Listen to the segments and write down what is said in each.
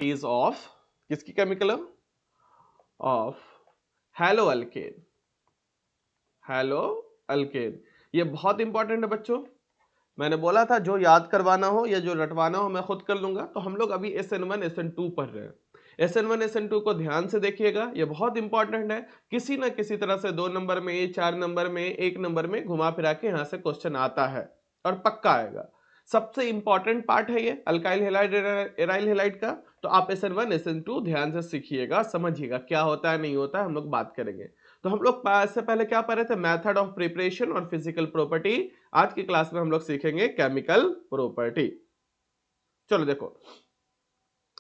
Is of किसकी chemical of hello alkane. Hello alkane ये बहुत इंपॉर्टेंट है बच्चों। मैंने बोला था जो याद करवाना हो या जो रटवाना हो मैं खुद कर लूंगा। तो हम लोग अभी SN1 SN2 पढ़ रहे हैं। SN1 SN2 को ध्यान से देखिएगा, ये बहुत इंपॉर्टेंट है। किसी ना किसी तरह से 2 नंबर में, 4 नंबर में, 1 नंबर में घुमा फिरा के यहां से क्वेश्चन आता है और पक्का आएगा। सबसे इंपॉर्टेंट पार्ट है ये अल्काइल हैलाइड एराइल हैलाइड का। तो आप SN1 SN2 ध्यान से सीखिएगा, समझिएगा क्या होता है नहीं होता है, हम लोग बात करेंगे। तो हम लोग इससे पहले क्या पढ़ रहे थे, मेथड ऑफ प्रिपरेशन और फिजिकल प्रॉपर्टी। आज की क्लास में हम लोग सीखेंगे केमिकल प्रॉपर्टी। चलो देखो,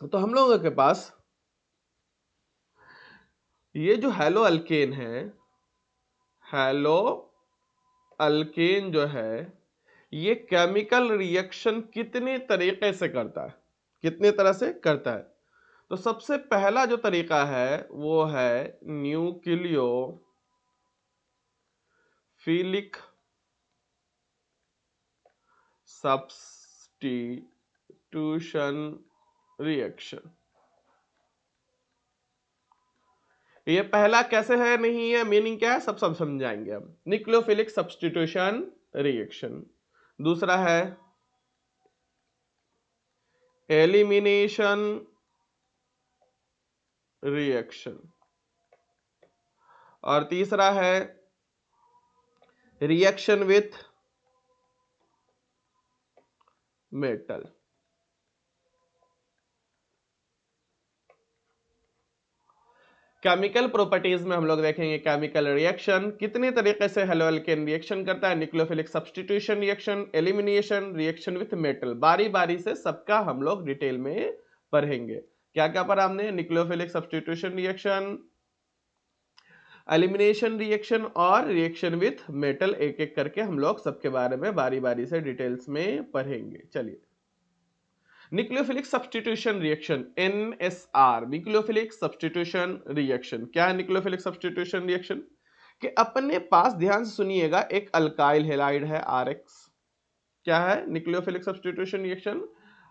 तो हम लोगों के पास ये जो हेलो अल्केन है, हेलो अल्केन जो है ये केमिकल रिएक्शन कितने तरीके से करता है, कितने तरह से करता है। तो सबसे पहला जो तरीका है वो है न्यूक्लियोफिलिक सब्स्टिट्यूशन रिएक्शन। ये पहला कैसे है नहीं है, मीनिंग क्या है, सब समझाएंगे हम। Nucleophilic substitution reaction. दूसरा है एलिमिनेशन रिएक्शन। और तीसरा है reaction with metal. Chemical properties में हम लोग देखेंगे केमिकल रिएक्शन कितने तरीके से हेलो अल्केन रिएक्शन करता है, nucleophilic substitution reaction, elimination, reaction with metal. बारी बारी से सबका हम लोग डिटेल में पढ़ेंगे। क्या क्या पढ़ा हमने, nucleophilic substitution reaction, elimination reaction और रिएक्शन विथ मेटल। एक एक करके हम लोग सबके बारे में बारी बारी से डिटेल्स में पढ़ेंगे। चलिए, nucleophilic substitution reaction NSR, nucleophilic substitution reaction. क्या है न्यूक्लियोफिलिक सब्स्टिट्यूशन रिएक्शन? कि अपने पास ध्यान से सुनिएगा एक अल्काइल हैलाइड है RX। क्या है न्यूक्लियोफिलिक सब्स्टिट्यूशन रिएक्शन?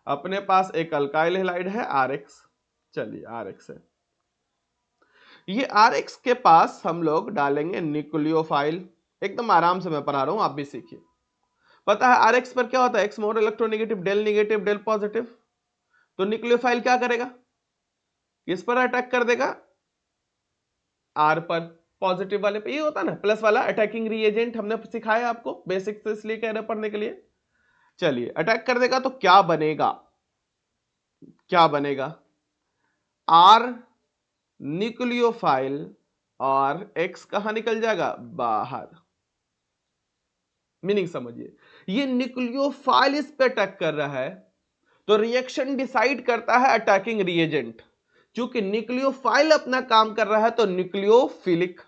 अपने पास एक अल्काइल हैलाइड है RX। चलिए RX है, ये RX के पास हम लोग डालेंगे न्यूक्लियोफाइल। एकदम आराम से मैं पढ़ा रहा हूं, आप भी सीखिए। पता है RX पर क्या होता है, एक्स मोर इलेक्ट्रोनेगेटिव, डेल पॉजिटिव। तो न्यूक्लियोफाइल क्या करेगा, किस पर अटैक कर देगा, आर पर, पॉजिटिव वाले पे। ये होता है ना प्लस वाला अटैकिंग रिएजेंट, हमने सिखाया आपको बेसिक से, इसलिए कह रहे पढ़ने के लिए। चलिए, अटैक कर देगा तो क्या बनेगा, क्या बनेगा, आर न्यूक्लियोफाइल और एक्स कहां निकल जाएगा, बाहर। मीनिंग समझिए, ये न्यूक्लियोफाइल इस पे अटैक कर रहा है तो रिएक्शन डिसाइड करता है अटैकिंग रिएजेंट। चूंकि न्यूक्लियोफाइल अपना काम कर रहा है तो न्यूक्लियोफिलिक,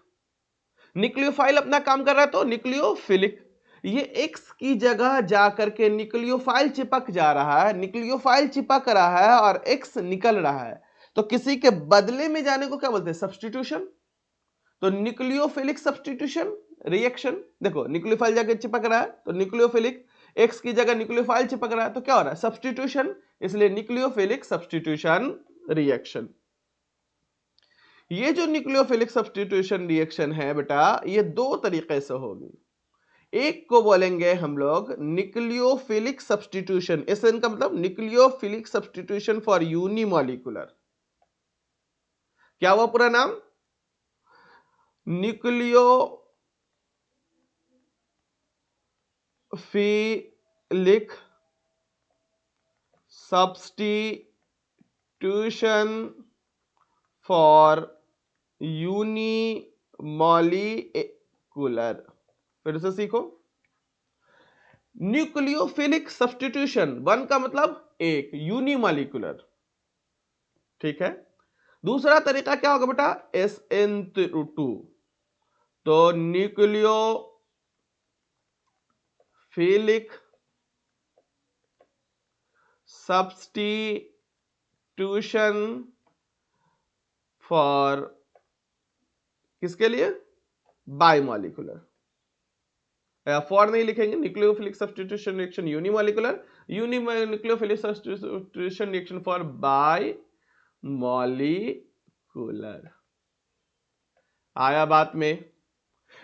न्यूक्लियोफाइल अपना काम कर रहा है तो न्यूक्लियोफिलिक। ये एक्स की जगह जाकर के न्यूक्लियोफाइल चिपक जा रहा है, न्यूक्लियोफाइल चिपक रहा है और एक्स निकल रहा है। तो किसी के बदले में जाने को क्या बोलते हैं, सब्स्टिट्यूशन। तो न्यूक्लियोफिलिक सब्स्टिट्यूशन रिएक्शन, देखो न्यूक्लियोफाइल जाके चिपक रहा है तो न्यूक्लियोफिलिक, एक्स की जगह न्यूक्लियोफाइल चिपक रहा है तो क्या हो रहा है, सब्स्टिट्यूशन। इसलिए न्यूक्लियोफिलिक सब्स्टिट्यूशन रिएक्शन। ये जो न्यूक्लियोफिलिक सब्स्टिट्यूशन रिएक्शन है बेटा, ये दो तरीके से होगी। एक को बोलेंगे हम लोग न्यूक्लियोफिलिक सब्स्टिट्यूशन, एसएन का मतलब न्यूक्लियोफिलिक सब्स्टिट्यूशन फॉर यूनिमॉलिक्यूलर। क्या हुआ पूरा नाम, न्यूक्लियोफिलिक सब्स्टिट्यूशन फॉर यूनिमॉलिक्यूलर। फिर से सीखो, न्यूक्लियोफिलिक सब्स्टिट्यूशन, वन का मतलब एक, यूनिमॉलिक्यूलर, ठीक है। दूसरा तरीका क्या होगा बेटा, SN2। तो न्यूक्लियोफिलिक सब्स्टिट्यूशन फॉर, किसके लिए, बाइमॉलिक्यूलर। फॉर नहीं लिखेंगे, nucleophilic substitution reaction unimolecular, nucleophilic substitution reaction for by molecular. आया बात में?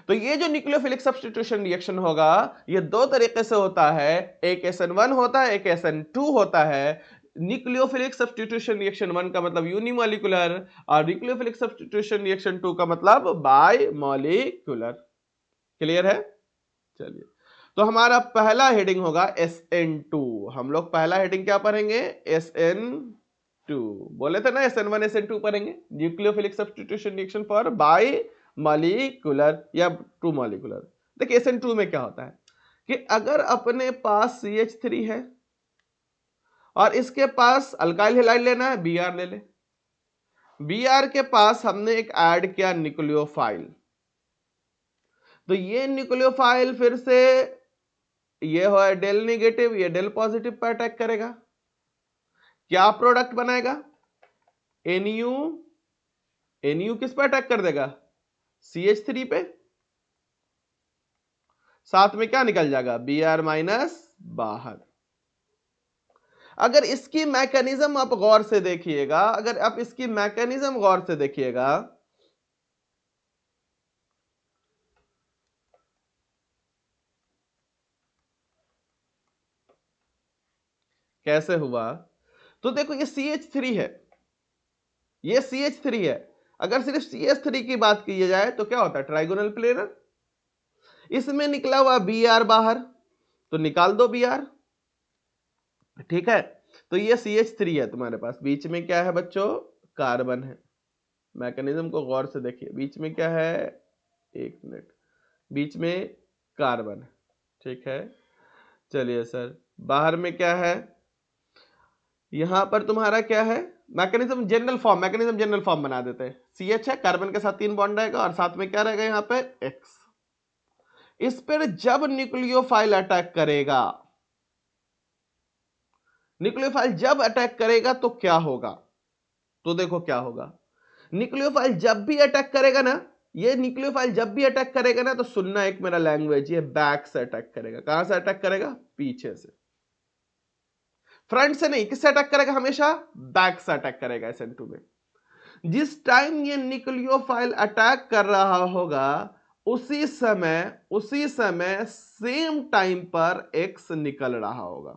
तो ये जो न्यूक्लियोफिलिक सब्स्टिट्यूशन रिएक्शन होगा ये दो तरीके से होता है, एक SN1 होता है, एक SN2 होता है। न्यूक्लियोफिलिक सब्स्टिट्यूशन रिएक्शन 1 का मतलब यूनिमॉलिक्यूलर और न्यूक्लियोफिलिक सब्स्टिट्यूशन रिएक्शन 2 का मतलब बाय मॉलिक्यूलर। क्लियर है? चलिए, तो हमारा पहला हेडिंग होगा SN2। हम लोग पहला हेडिंग क्या पढ़ेंगे? SN2। बोले थे ना SN1 SN2 पढ़ेंगे, nucleophilic substitution reaction for bye molecular या टू मॉलिक्यूलर। देखिए SN2 में क्या होता है कि अगर अपने पास CH3 है और इसके पास अल्काइल हैलाइड लेना है, Br ले ले। Br के पास हमने एक ऐड किया न्यूक्लियोफाइल, तो ये न्यूक्लियोफाइल फिर से ये हो डेल नेगेटिव, ये डेल पॉजिटिव पर अटैक करेगा। क्या प्रोडक्ट बनाएगा? Nu। Nu किस पर अटैक कर देगा? CH3 पे। साथ में क्या निकल जाएगा? Br माइनस बाहर। अगर इसकी मैकेनिज्म आप गौर से देखिएगा, अगर आप इसकी मैकेनिज्म गौर से देखिएगा, कैसे हुआ? तो देखो ये CH3 है, ये CH3 है। अगर सिर्फ CH3 की बात की जाए तो क्या होता है? Trigonal planar. इसमें निकला हुआ Br बाहर, तो निकाल दो Br। ठीक है, तो ये CH3 है तुम्हारे पास। बीच में क्या है बच्चों? कार्बन है। मैकेनिज्म को गौर से देखिए, बीच में क्या है? एक मिनट, बीच में कार्बन है। ठीक है, चलिए सर, बाहर में क्या है? यहां पर तुम्हारा क्या है? Mechanism general form, mechanism general form बना देते हैं। CH है, कार्बन के साथ 3 बॉन्ड रहेगा और साथ में क्या रहेगा यहां पे? X। इस पर जब न्यूक्लियोफाइल अटैक करेगा, न्यूक्लियोफाइल जब अटैक करेगा तो क्या होगा? तो देखो क्या होगा, न्यूक्लियोफाइल जब भी अटैक करेगा ना, ये न्यूक्लियोफाइल जब भी अटैक करेगा ना, तो सुनना एक मेरा लैंग्वेज, ये बैक से अटैक करेगा। कहां से अटैक करेगा? पीछे से, फ्रंट से नहीं। किससे अटैक करेगा? हमेशा बैक से अटैक करेगा SN2 में। जिस टाइम ये न्यूक्लियोफाइल अटैक कर रहा होगा उसी समय सेम टाइम पर X निकल रहा होगा।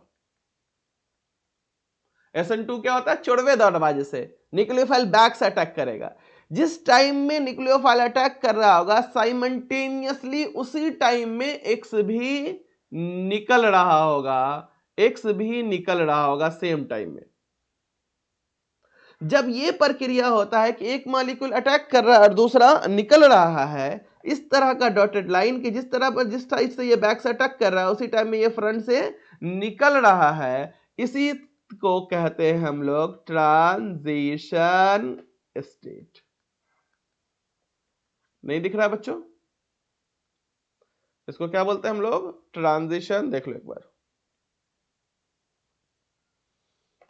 SN2 क्या होता है? चौड़वे दरवाजे से न्यूक्लियोफाइल बैक से अटैक करेगा। जिस टाइम में न्यूक्लियोफाइल अटैक कर रहा होगा साइमल्टेनियसली उसी टाइम में X भी निकल रहा होगा, X भी निकल रहा होगा सेम टाइम में। जब ये प्रक्रिया होता है कि एक मॉलिक्यूल अटैक कर रहा है और दूसरा निकल रहा है, इस तरह का डॉटेड लाइन की जिस तरह पर जिस टाइप से ये बैक से अटैक कर रहा है उसी टाइम में ये फ्रंट से निकल रहा है, इसी को कहते हैं हम लोग ट्रांजिशन स्टेट। नहीं दिख रहा है बच्चों? इसको क्या बोलते हैं हम लोग? ट्रांजिशन। देख लो एक बार,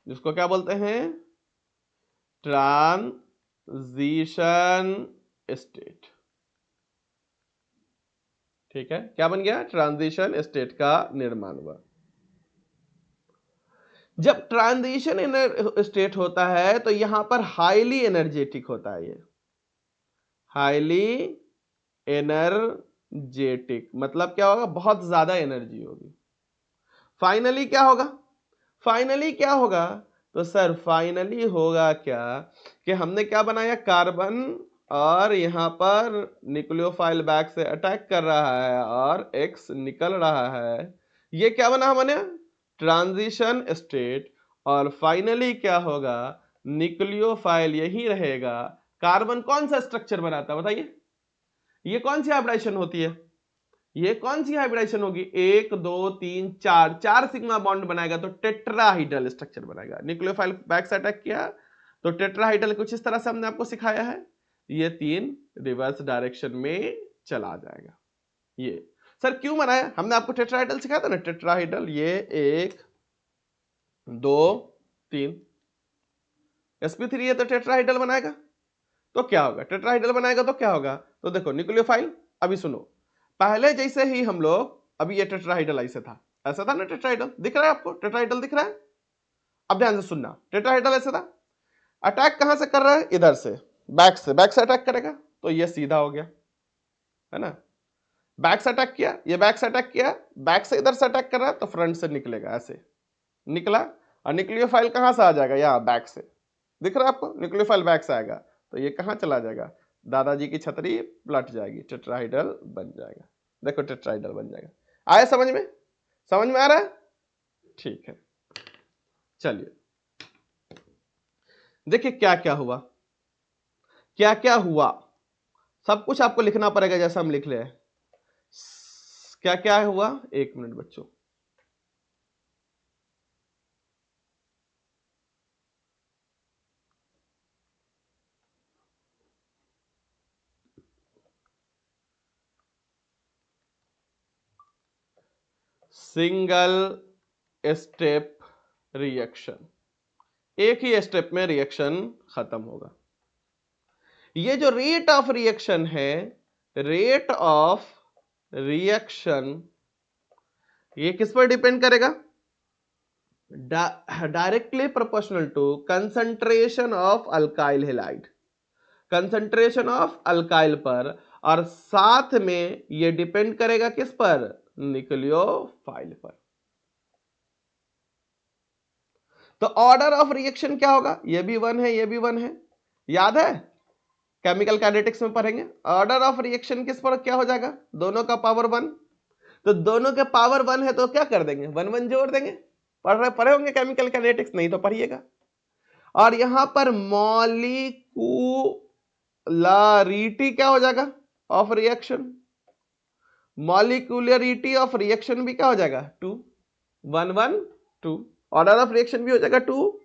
जिसको क्या बोलते हैं? Transition state. ठीक है, क्या बन गया? ट्रांजिशन स्टेट का निर्माण हुआ। जब ट्रांजिशन स्टेट होता है तो यहां पर हाईली एनर्जेटिक होता है। ये हाईली एनर्जेटिक मतलब क्या होगा? बहुत ज्यादा एनर्जी होगी। फाइनली क्या होगा? फाइनली क्या होगा? तो सर फाइनली होगा क्या कि हमने क्या बनाया? कार्बन, और यहां पर न्यूक्लियोफाइल बैक से अटैक कर रहा है और X निकल रहा है। ये क्या बना हमने? Transition state. और फाइनली क्या होगा? न्यूक्लियोफाइल यही रहेगा। कार्बन कौन सा स्ट्रक्चर बनाता है बताइए? ये कौन सी हाइब्रिडेशन होती है? ये कौन सी हाइब्रिडेशन होगी? 1 2 3 4, 4 सिग्मा बॉन्ड बनाएगा तो टेट्राहाइड्रल स्ट्रक्चर बनाएगा। न्यूक्लियोफाइल बैक से अटैक किया तो टेट्राहाइड्रल कुछ इस तरह से हमने आपको सिखाया है। ये 3 रिवर्स डायरेक्शन में चला जाएगा। ये सर क्यों बनाया? हमने आपको टेट्राहाइड्रल सिखाया था ना, टेट्राहाइड्रल। ये 1 2 3 sp3 है तो टेट्राहाइड्रल बनाएगा तो क्या होगा? टेट्राहाइड्रल बनाएगा तो क्या होगा? तो देखो न्यूक्लियोफाइल, अभी सुनो, पहले जैसे ही हम लोग, अभी ये टेट्राहाइड्रल ऐसे था, ऐसा था ना टेट्राहाइड्रल, दिख रहा है आपको? टेट्राहाइड्रल दिख रहा है? अब ध्यान से सुनना, टेट्राहाइड्रल ऐसे था, अटैक कहां से कर रहा है? इधर से, बैक से अटैक करेगा, तो ये सीधा हो गया, है ना। बैक से अटैक किया, ये बैक से अटैक किया, बैक से इधर से अटैक कर रहा है तो फ्रंट से निकलेगा, ऐसे निकला। और न्यूक्लियोफाइल कहां से आ जाएगा? यहाँ बैक से, दिख रहा है आपको? न्यूक्लियोफाइल बैक से आएगा तो ये कहां चला जाएगा? दादाजी की छतरी पलट जाएगी, टेट्राहाइड्रल बन जाएगा। देखो टेट्राहाइड्रल बन जाएगा। आया समझ में? समझ में आ रहा है? ठीक है, चलिए देखिए क्या क्या हुआ, क्या क्या हुआ, सब कुछ आपको लिखना पड़ेगा जैसा हम लिख रहे हैं। क्या क्या हुआ? एक मिनट बच्चों, सिंगल स्टेप रिएक्शन, एक ही स्टेप में रिएक्शन खत्म होगा। ये जो रेट ऑफ रिएक्शन है, रेट ऑफ रिएक्शन, ये किस पर डिपेंड करेगा? Directly proportional to concentration of alkyl halide, concentration of alkyl पर, और साथ में ये डिपेंड करेगा किस पर? न्यूक्लियोफाइल पर। तो ऑर्डर ऑफ रिएक्शन क्या होगा? ये भी 1 है, ये भी 1 है, याद है? केमिकल काइनेटिक्स में पढ़ेंगे। ऑर्डर ऑफ रिएक्शन किस पर क्या हो जाएगा? दोनों का पावर 1। तो दोनों के पावर 1 है तो क्या कर देंगे? 1 1 जोड़ देंगे। पढ़े होंगे केमिकल काइनेटिक्स, नहीं तो पढ़िएगा। और यहां पर मॉलिक्यूलरिटी क्या हो जाएगा? Of reaction, molecularity of reaction भी क्या हो जाएगा? 2, 1 1 2। ऑर्डर ऑफ रिएक्शन भी हो जाएगा 2।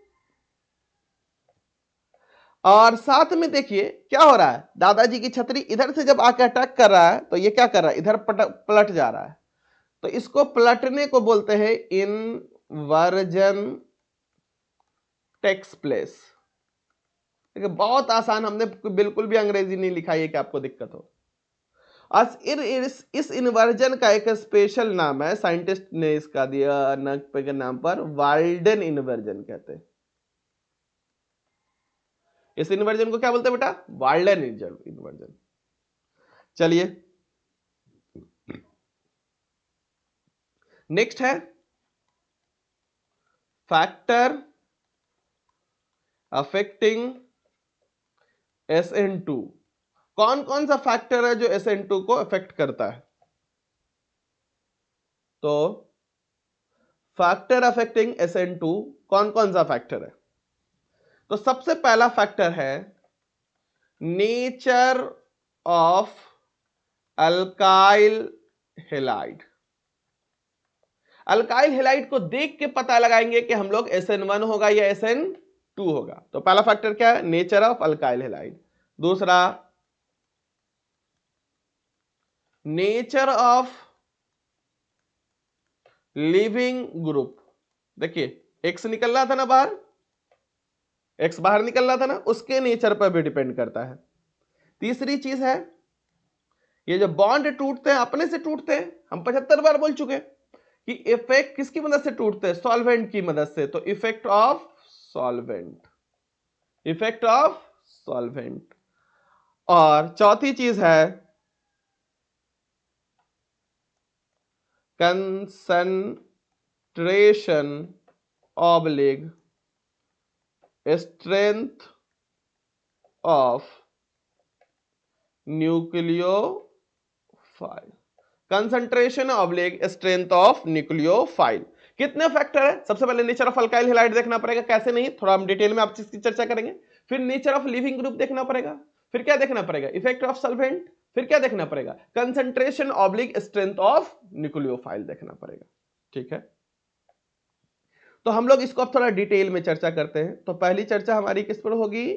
और साथ में देखिए क्या हो रहा है, दादाजी की छतरी इधर से जब आकर अटैक कर रहा है तो ये क्या कर रहा है? इधर पलट जा रहा है। तो इसको पलटने को बोलते हैं इनवर्जन टेक्स प्लेस। देखिए बहुत आसान, हमने बिल्कुल भी अंग्रेजी नहीं लिखा है कि आपको दिक्कत हो। इस इन्वर्जन का एक स्पेशल नाम है, साइंटिस्ट ने इसका दिया के नाम पर वाल्डन इन्वर्जन कहते हैं। इस इन्वर्जन को क्या बोलते हैं बेटा? Walden inversion. चलिए नेक्स्ट है फैक्टर अफेक्टिंग SN2। कौन कौन सा फैक्टर है जो SN2 को अफेक्ट करता है? तो फैक्टर अफेक्टिंग SN2 कौन कौन सा फैक्टर है? तो सबसे पहला फैक्टर है nature of alkyl halide. Alkyl halide को देख के पता लगाएंगे कि हम लोग SN1 होगा या SN2 होगा। तो पहला फैक्टर क्या है? Nature of alkyl halide. दूसरा नेचर ऑफ लिविंग ग्रुप। देखिए एक्स निकल रहा था ना बाहर, एक्स बाहर निकल रहा था ना, उसके नेचर पर भी डिपेंड करता है। तीसरी चीज है ये जो बॉन्ड टूटते हैं अपने से टूटते हैं, हम 75 बार बोल चुके कि इफेक्ट किसकी मदद से टूटते हैं? सॉल्वेंट की मदद से। तो effect of solvent, effect of solvent. और चौथी चीज है concentration oblique strength of nucleophile, concentration oblique strength of nucleophile. कितने फैक्टर है? सबसे पहले नेचर ऑफ अल्काइल हैलाइड देखना पड़ेगा, कैसे नहीं, थोड़ा हम डिटेल में आपसे इसकी चर्चा करेंगे। फिर नेचर ऑफ लिविंग ग्रुप देखना पड़ेगा, फिर क्या देखना पड़ेगा? इफेक्ट ऑफ सॉल्वेंट, फिर क्या देखना पड़ेगा? Concentration oblique strength of nucleophile देखना पड़ेगा। ठीक है, तो हम लोग इसको अब थोड़ा डिटेल में चर्चा करते हैं। तो पहली चर्चा हमारी किस पर होगी?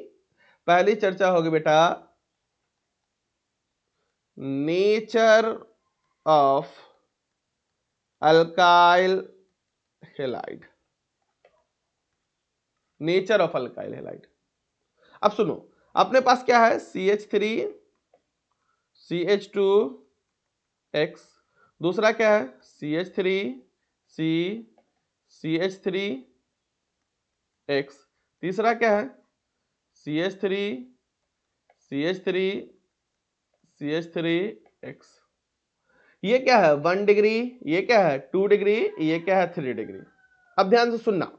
पहली चर्चा होगी बेटा nature of alkyl halide, nature of alkyl halide. अब सुनो, अपने पास क्या है? CH3 CH2X, दूसरा क्या है? CH3 C CH3X, तीसरा क्या है? CH3 CH3 CH3 X। ये क्या है 1 डिग्री, ये क्या है 2 डिग्री, ये क्या है 3 डिग्री। अब ध्यान से सुनना,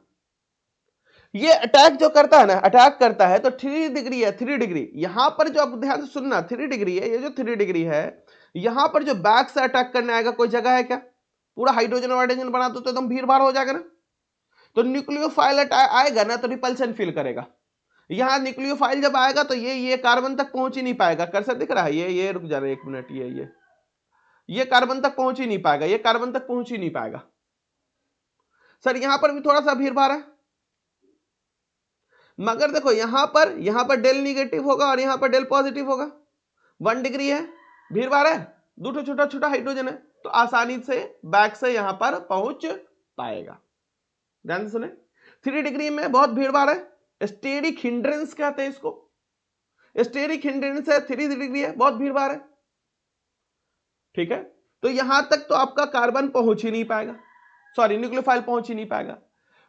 ये अटैक जो करता है ना, अटैक करता है तो 3 डिग्री है, 3 डिग्री यहां पर जो, अब ध्यान से सुनना 3 डिग्री है, ये जो 3 डिग्री है यहां पर जो बैक से अटैक करने आएगा कोई जगह है क्या? पूरा हाइड्रोजन हाइड्रोजन बना दो तो एकदम भीड़ भाड़ हो जाएगा ना। तो न्यूक्लियोफाइल आएगा ना तो रिपल्शन फील करेगा। यहां न्यूक्लियोफाइल जब आएगा तो ये कार्बन तक पहुंच ही नहीं पाएगा। कर्सर दिख रहा है, ये रुक जा रहा है 1 मिनट, ये कार्बन तक पहुंच ही नहीं पाएगा, ये कार्बन तक पहुंच ही नहीं पाएगा। सर यहां पर भी थोड़ा सा भीड़ भाड़ है, मगर देखो यहां पर डेल निगेटिव होगा और यहां पर डेल पॉजिटिव होगा। 1 डिग्री है, भीड़ भाड़ है, दो छोटा छोटा हाइड्रोजन है, तो आसानी से बैक से यहां पर पहुंच पाएगा। ध्यान से सुने, 3 डिग्री में बहुत भीड़ भाड़ है, स्टेरिक हिंड्रेंस कहते हैं इसको। स्टेरिक हिंड्रेंस है, 3 डिग्री है, बहुत भीड़ भाड़ है, ठीक है। तो यहां तक तो आपका कार्बन पहुंच ही नहीं पाएगा, सॉरी न्यूक्लियोफाइल पहुंच ही नहीं पाएगा।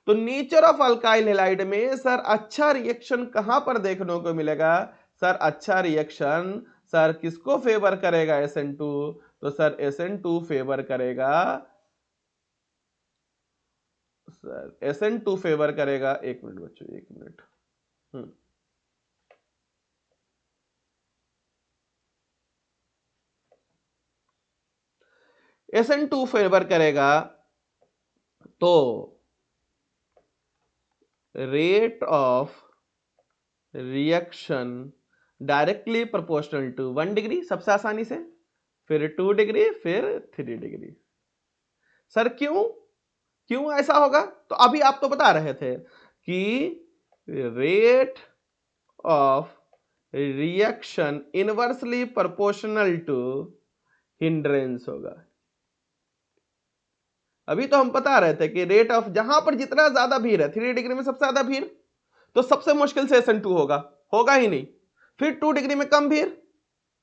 तो नेचर ऑफ अल्काइल हैलाइड में सर अच्छा रिएक्शन कहां पर देखने को मिलेगा? सर अच्छा रिएक्शन सर किसको फेवर करेगा? SN2। तो सर SN2 फेवर करेगा, सर SN2 फेवर करेगा, 1 मिनट बच्चों 1 मिनट। SN2 फेवर करेगा तो rate of reaction directly proportional to 1 degree सबसे आसानी से, फिर 2 डिग्री, फिर 3 डिग्री। सर क्यों क्यों ऐसा होगा? तो अभी आप तो बता रहे थे कि rate of reaction inversely proportional to hindrance होगा। अभी तो हम बता रहे थे कि रेट ऑफ, जहां पर जितना ज्यादा भीड़ है, 3 डिग्री में सबसे ज्यादा भीड़, तो सबसे मुश्किल से SN2 होगा, होगा ही नहीं। फिर 2 डिग्री में कम भीड़,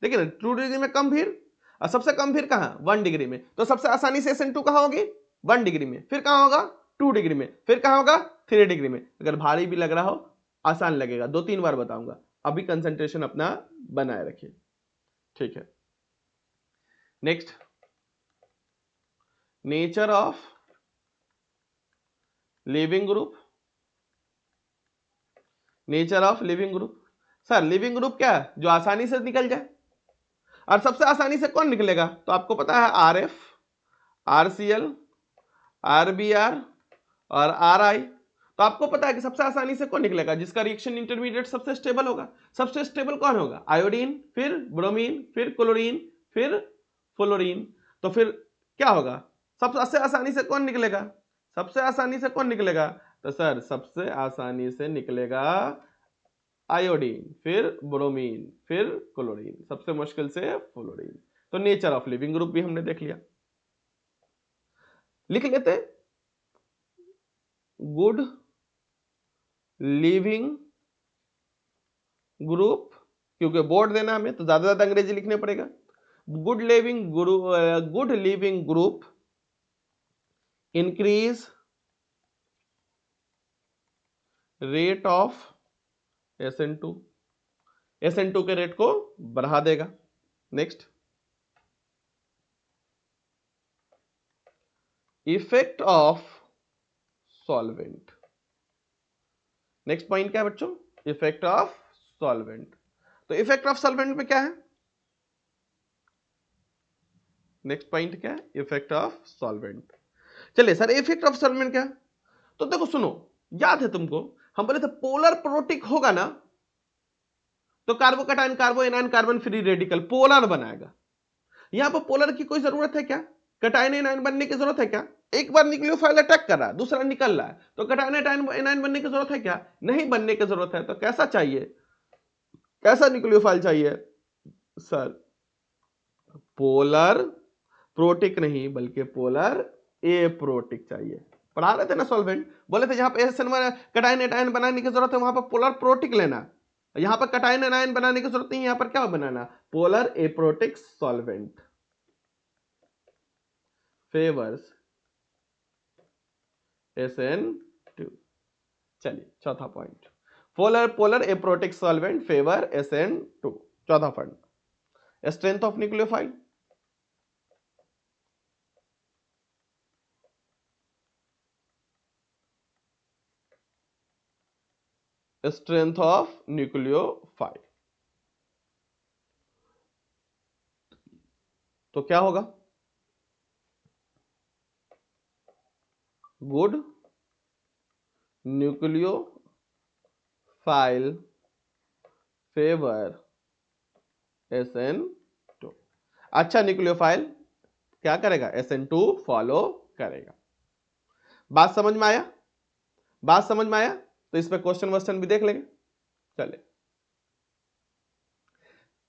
देखिए ना 2 डिग्री में कम भीड़, और सबसे कम भीड़ कहां? 1 डिग्री में। तो सबसे आसानी से SN2 कहां होगी? 1 डिग्री में। फिर कहां होगा? 2 डिग्री में। फिर कहां होगा? 3 डिग्री में। अगर भारी भी लग रहा हो, आसान लगेगा, 2-3 बार बताऊंगा, अभी कंसंट्रेशन अपना बनाए रखिए, ठीक है। Next, nature of leaving group. Nature of leaving group, sir leaving group क्या है? जो आसानी से निकल जाए। और सबसे आसानी से कौन निकलेगा? तो आपको पता है RF, RCl, RBr और RI। तो आपको पता है कि सबसे आसानी से कौन निकलेगा? जिसका रिएक्शन इंटरमीडिएट सबसे स्टेबल होगा। सबसे स्टेबल कौन होगा? आयोडीन, फिर ब्रोमीन, फिर क्लोरीन, फिर फ्लोरीन। तो फिर क्या होगा? सबसे आसानी से कौन निकलेगा? सबसे आसानी से कौन निकलेगा? तो सर सबसे आसानी से निकलेगा आयोडीन, फिर ब्रोमीन, फिर क्लोरीन, सबसे मुश्किल से फ्लोरीन। तो नेचर ऑफ लिविंग ग्रुप भी हमने देख लिया। लिख लेते गुड लिविंग ग्रुप, क्योंकि बोर्ड देना हमें तो ज्यादा अंग्रेजी लिखने पड़ेगा। Good leaving group increase rate of SN2, SN2 के रेट को बढ़ा देगा। Next, effect of solvent. Next point क्या है बच्चों? Effect of solvent. तो इफेक्ट ऑफ सॉल्वेंट में क्या है? नेक्स्ट पॉइंट क्या है? Effect of solvent. चलिए सर इफेक्ट ऑफ सॉल्वेंट क्या है? तो देखो सुनो, याद है तुमको हम बोले थे पोलर प्रोटिक होगा ना, तो carbocation carbo anion carbon free radical polar बनाएगा। यहां पर पोलर की कोई जरूरत है क्या? कैटायन एनायन बनने की जरूरत है क्या? एक बार न्यूक्लियोफाइल अटैक कर रहा है, दूसरा निकल रहा है, तो कैटायन एनायन बनने की जरूरत है क्या? नहीं बनने की जरूरत है। तो कैसा चाहिए? कैसा न्यूक्लियोफाइल चाहिए? सर पोलर प्रोटिक नहीं, बल्कि पोलर एप्रोटिक चाहिए। पढ़ा रहे थे ना सॉल्वेंट, बोले थे जहां पे कैटायन एनायन बनाने की जरूरत है वहां पर पोलर प्रोटिक लेना, यहां पर कैटायन एनायन बनाने की जरूरत नहीं, यहां पर क्या बनाना? Polar aprotic solvent favours SN2। चलिए चौथा point, polar polar aprotic solvent favour SN2। चौथा fund strength of nucleophile, strength of nucleophile. तो क्या होगा? Good nucleophile favour SN2। अच्छा न्यूक्लियोफाइल क्या करेगा? SN2 फॉलो करेगा। बात समझ में आया? बात समझ में आया? तो इस पे क्वेश्चन भी देख लेंगे। चलिए,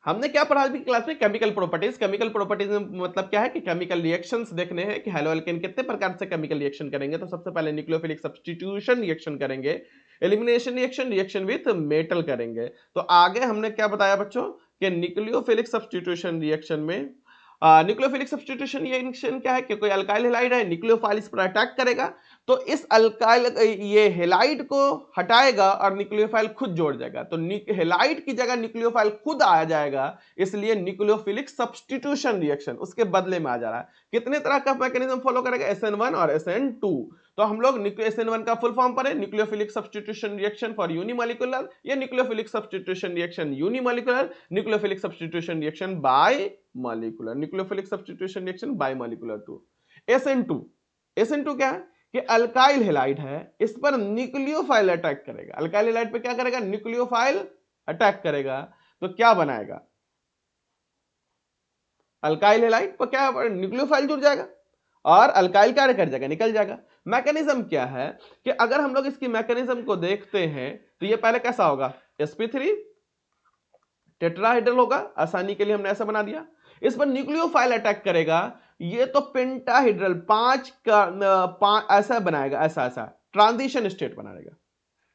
हमने क्या पढ़ा अभी क्लास में? Chemical properties. केमिकल प्रॉपर्टीज में मतलब क्या है कि केमिकल रिएक्शंस देखने हैं कि हेलो एल्केन कितने प्रकार से केमिकल रिएक्शन करेंगे। तो सबसे पहले न्यूक्लियोफिलिक सब्स्टिट्यूशन रिएक्शन करेंगे, elimination reaction, reaction with metal करेंगे। तो आगे हमने क्या बताया बच्चों कि न्यूक्लियोफिलिक सब्स्टिट्यूशन रिएक्शन में न्यूक्लियोफिलिक सब्स्टिट्यूशन रिएक्शन क्या है कि कोई अल्काइल हैलाइड है, न्यूक्लियोफाइल इस पर अटैक करेगा तो इस अल्काइल ये हैलाइड को हटाएगा और न्यूक्लियोफाइल खुद जोड़ जाएगा। तो हैलाइड की जगह न्यूक्लियोफाइल खुद आ जाएगा, इसलिए न्यूक्लियोफिलिक सब्स्टिट्यूशन रिएक्शन उसके बदले में आ जा रहा है। कितने तरह का मैकेनिज्म फॉलो करेगा? SN1 और SN2। तो हम लोग SN1 का फुल फॉर्म पढ़े, nucleophilic substitution reaction for unimolecular, या nucleophilic substitution reaction unimolecular, nucleophilic substitution reaction bimolecular, nucleophilic substitution reaction bimolecular two. SN2 क्या है कि अल्काइल हैलाइड है, इस पर न्यूक्लियोफाइल अटैक करेगा। अल्काइल हैलाइड पे क्या करेगा? न्यूक्लियोफाइल अटैक करेगा। तो क्या बनाएगा? अल्काइल हैलाइड पर क्या न्यूक्लियोफाइल जुड़ जाएगा और अल्काइल क्या कर जाएगा? निकल जाएगा। मैकेनिज्म क्या है कि अगर हम लोग इसकी मैकेनिज्म को देखते हैं तो ये पहले कैसा होगा? sp3 टेट्राहाइड्रल होगा, आसानी के लिए हमने ऐसा बना दिया। इस पर न्यूक्लियोफाइल अटैक करेगा, ये तो पेंटाहाइड्रल 5 का ऐसा बनाएगा, ऐसा ऐसा ट्रांजिशन स्टेट बनाएगा।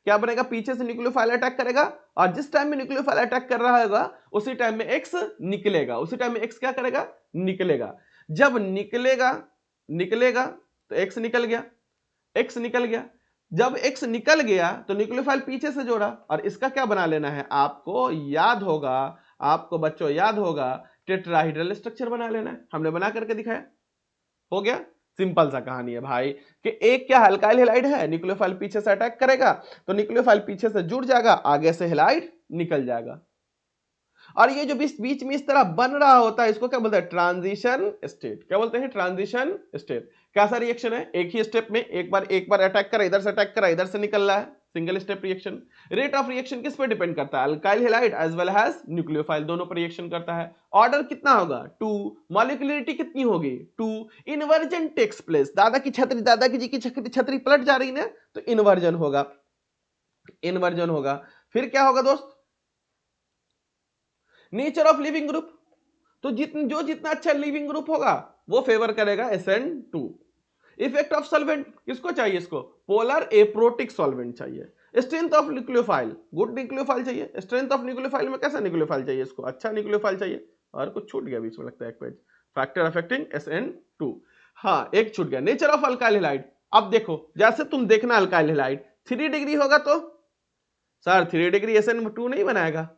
क्या बनेगा? पीछे से न्यूक्लियोफाइल अटैक करेगा और जिस टाइम में न्यूक्लियोफाइल अटैक कर रहा होगा उसी टाइम में एक्स निकलेगा। उसी टाइम में एक्स क्या करेगा? निकलेगा। जब निकलेगा तो एक्स निकल गया, एक्स निकल गया। जब एक्स निकल गया तो न्यूक्लियोफाइल पीछे से जोड़ा और इसका क्या बना लेना है? आपको बच्चों याद होगा टेट्राहाइड्रल स्ट्रक्चर बना लेना है। हमने बना करके दिखाया, हो गया। सिंपल सा कहानी है भाई कि एक क्या अल्काइल हैलाइड है, न्यूक्लियोफाइल पीछे से अटैक करेगा तो न्यूक्लियोफाइल पीछे से जुड़ जाएगा, आगे से हैलाइड निकल जाएगा। और ये जो बीच में इस तरह बन रहा होता है इसको क्या बोलते हैं? Transition state. क्या बोलते हैं? Transition state. कैसा रिएक्शन है? एक ही स्टेप में एक बार अटैक करा, इधर से अटैक करा, इधर से निकल रहा है, single step reaction. Rate of reaction किस पे डिपेंड करता है? Alkyl halide as well as nucleophile दोनों पर रिएक्शन करता है। ऑर्डर कितना होगा? 2। मॉलिक्यूलरिटी कितनी होगी? 2। Inversion takes place. दादाजी की छतरी पलट जा रही है तो इन्वर्जन होगा। फिर क्या होगा दोस्त? Nature of leaving group. तो जितना अच्छा लिविंग ग्रुप होगा वो फेवर करेगा SN2। इफेक्ट ऑफ सॉल्वेंट किसको चाहिए? इसको पोलर एप्रोटिक सॉल्वेंट चाहिए। Strength of nucleophile, good nucleophile चाहिए। स्ट्रेंथ ऑफ न्यूक्लियोफाइल में कैसा न्यूक्लियोफाइल चाहिए? इसको अच्छा न्यूक्लियोफाइल चाहिए। और कुछ छूट गया बीच में लगता है एक पेज, फैक्टर अफेक्टिंग SN2। हाँ एक छूट गया, नेचर ऑफ अल्काइल हैलाइड। अब देखो जैसे तुम देखना अल्काइल हैलाइड 3 डिग्री होगा तो सर 3 डिग्री SN2 नहीं बनाएगा,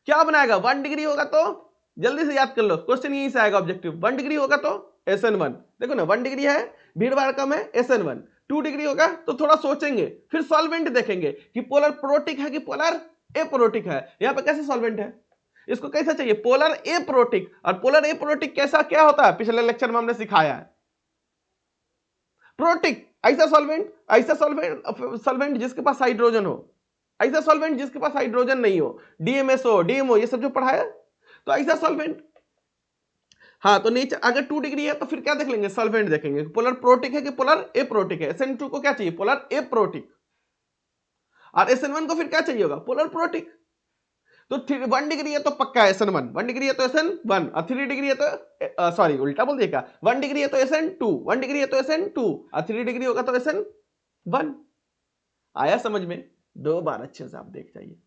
क्या बनाएगा? 1 डिग्री होगा तो जल्दी से याद कर लो, क्वेश्चन यहीं से आएगा ऑब्जेक्टिव। 1 डिग्री होगा तो SN1। देखो ना 1 डिग्री है, भीड़ भाड़ कम है, SN1। 2 डिग्री होगा तो थोड़ा सोचेंगे, फिर सॉल्वेंट देखेंगे कि पोलर प्रोटिक है कि पोलर एप्रोटिक है। यहां पे कैसे सॉल्वेंट है? इसको कैसा चाहिए? Polar aprotic. और पोलर एप्रोटिक कैसा क्या होता है? पिछले लेक्चर में हमने सिखाया है। प्रोटिक ऐसा सॉल्वेंट जिसके पास हाइड्रोजन हो, ऐसा सॉल्वेंट जिसके पास हाइड्रोजन नहीं हो, DMSO DMO ये सब जो पढ़ाया, तो ऐसा सॉल्वेंट। हाँ तो नीचे अगर 2 डिग्री है तो फिर क्या देख लेंगे? सॉल्वेंट देखेंगे, पोलर प्रोटिक है कि पोलर एप्रोटिक है। SN2 को क्या चाहिए? Polar aprotic. और SN1 को फिर क्या चाहिए होगा? Polar protic. तो 1 डिग्री है तो पक्का SN1, 1 डिग्री है तो SN1, और 3 डिग्री है तो सॉरी उल्टा बोल दिया क्या? 1 डिग्री है तो SN2, 1 डिग्री है तो SN2, और 3 डिग्री होगा तो SN1। आया समझ में? 2 बार अच्छे से आप देख जाइए,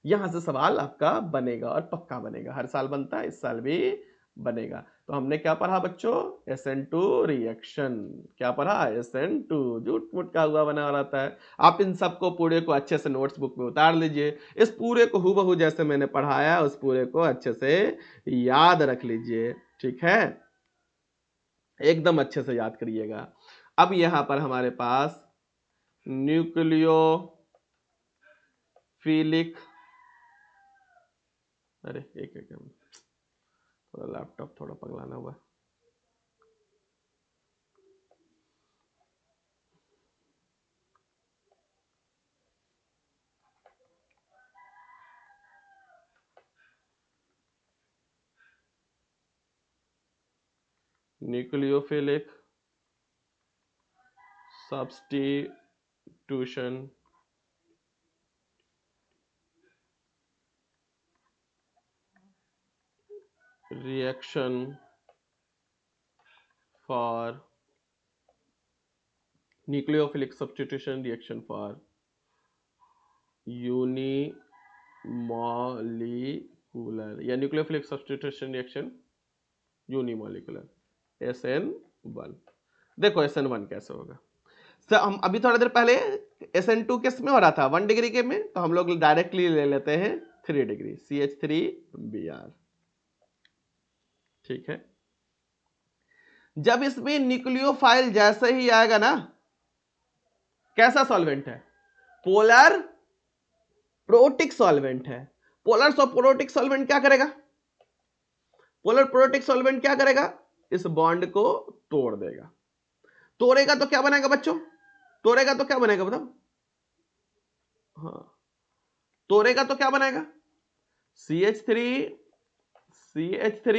यहां से सवाल आपका बनेगा और पक्का बनेगा। हर साल बनता है, इस साल भी बनेगा। तो हमने क्या पढ़ा बच्चों? SN2 reaction. क्या पढ़ा? SN2। झूठ मूठ का हुआ बना रहता है। आप इन सबको पूरे को अच्छे से नोट्स बुक में उतार लीजिए। इस पूरे को हूबहू जैसे मैंने पढ़ाया उस पूरे को अच्छे से याद रख लीजिए, ठीक है? एकदम अच्छे से याद करिएगा। अब यहां पर हमारे पास न्यूक्लियोफिलिक, अरे एक एक थोड़ा लैपटॉप थोड़ा पगलाना हुआ। Nucleophilic substitution reaction for nucleophilic substitution reaction for unimolecular या nucleophilic substitution reaction unimolecular SN1। देखो SN1 कैसे होगा। सर हम अभी थोड़ा देर पहले SN2 किस में हो रहा था? 1 डिग्री के में, तो हम लोग डायरेक्टली ले लेते हैं 3 डिग्री CH3Br, ठीक है। जब इसमें न्यूक्लियोफाइल जैसे ही आएगा ना, कैसा सॉल्वेंट है? पोलर प्रोटिक सॉल्वेंट है। पोलर प्रोटिक सॉल्वेंट क्या करेगा? पोलर प्रोटिक सॉल्वेंट क्या करेगा? इस बॉन्ड को तोड़ देगा। तोड़ेगा तो क्या बनेगा बच्चों? तोड़ेगा तो क्या बनेगा बताओ? हाँ, तोड़ेगा तो क्या बनेगा? CH3 CH3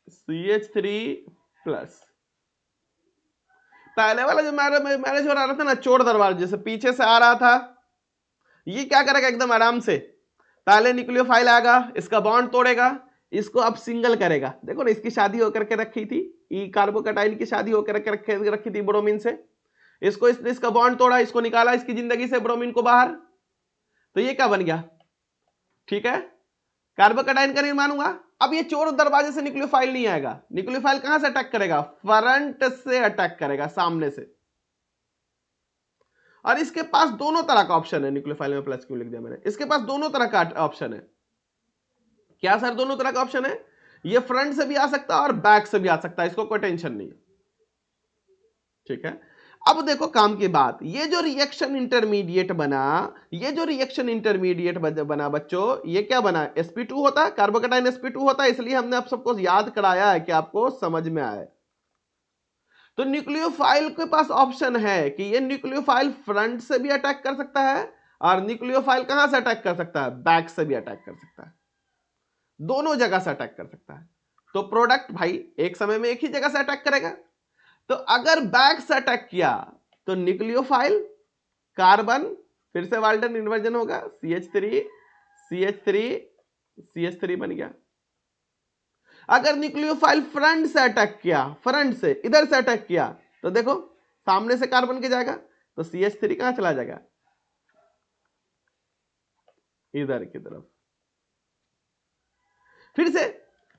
CH3 plus. पहले वाला जो मैरिज हो रहा था ना, चोर दरवाजे जैसे पीछे से आ रहा था, ये क्या करेगा? एकदम आराम से पहले न्यूक्लियोफाइल आएगा, इसका बॉन्ड तोड़ेगा, इसको अब सिंगल करेगा। देखो ना, इसकी शादी होकर के रखी थी, ई कार्बोकटाइल की शादी होकर के रखी थी ब्रोमीन से। इसको इसने इसका बॉन्ड तोड़ा, इसको निकाला इसकी जिंदगी से ब्रोमीन को बाहर, तो ये क्या बन गया? ठीक है, कार्बोकटाइन का निर्माण हुआ। अब ये चोर दरवाजे से न्यूक्लियोफाइल नहीं आएगा। न्यूक्लियोफाइल कहां से अटैक करेगा? फ्रंट से अटैक करेगा, सामने से। और इसके पास दोनों तरह का ऑप्शन है। न्यूक्लियोफाइल में प्लस क्यों लिख दिया मैंने? इसके पास दोनों तरह का ऑप्शन है। क्या सर दोनों तरह का ऑप्शन है? ये फ्रंट से भी आ सकता है और बैक से भी आ सकता है, इसको कोई टेंशन नहीं है, ठीक है। अब देखो काम की बात, ये जो रिएक्शन इंटरमीडिएट बना, ये जो रिएक्शन इंटरमीडिएट बना बच्चों, ये क्या बना? sp2 होता है, कार्बोकटाइन sp2 होता है, इसलिए हमने आप सबको याद कराया है कि आपको समझ में आए। तो न्यूक्लियोफाइल के पास ऑप्शन है कि ये न्यूक्लियोफाइल फ्रंट से भी अटैक कर सकता है और न्यूक्लियोफाइल कहां से अटैक कर सकता है? बैक से भी अटैक कर सकता है, दोनों जगह से अटैक कर सकता है। तो प्रोडक्ट भाई एक समय में एक ही जगह से अटैक करेगा। तो अगर बैक से अटैक किया तो न्यूक्लियोफाइल कार्बन, फिर से वाल्टन इन्वर्जन होगा, CH3 CH3 CH3 बन गया। अगर न्यूक्लियोफाइल फ्रंट से अटैक किया, फ्रंट से इधर से अटैक किया, तो देखो सामने से कार्बन के जाएगा, तो CH3 कहां चला जाएगा? इधर की तरफ। फिर से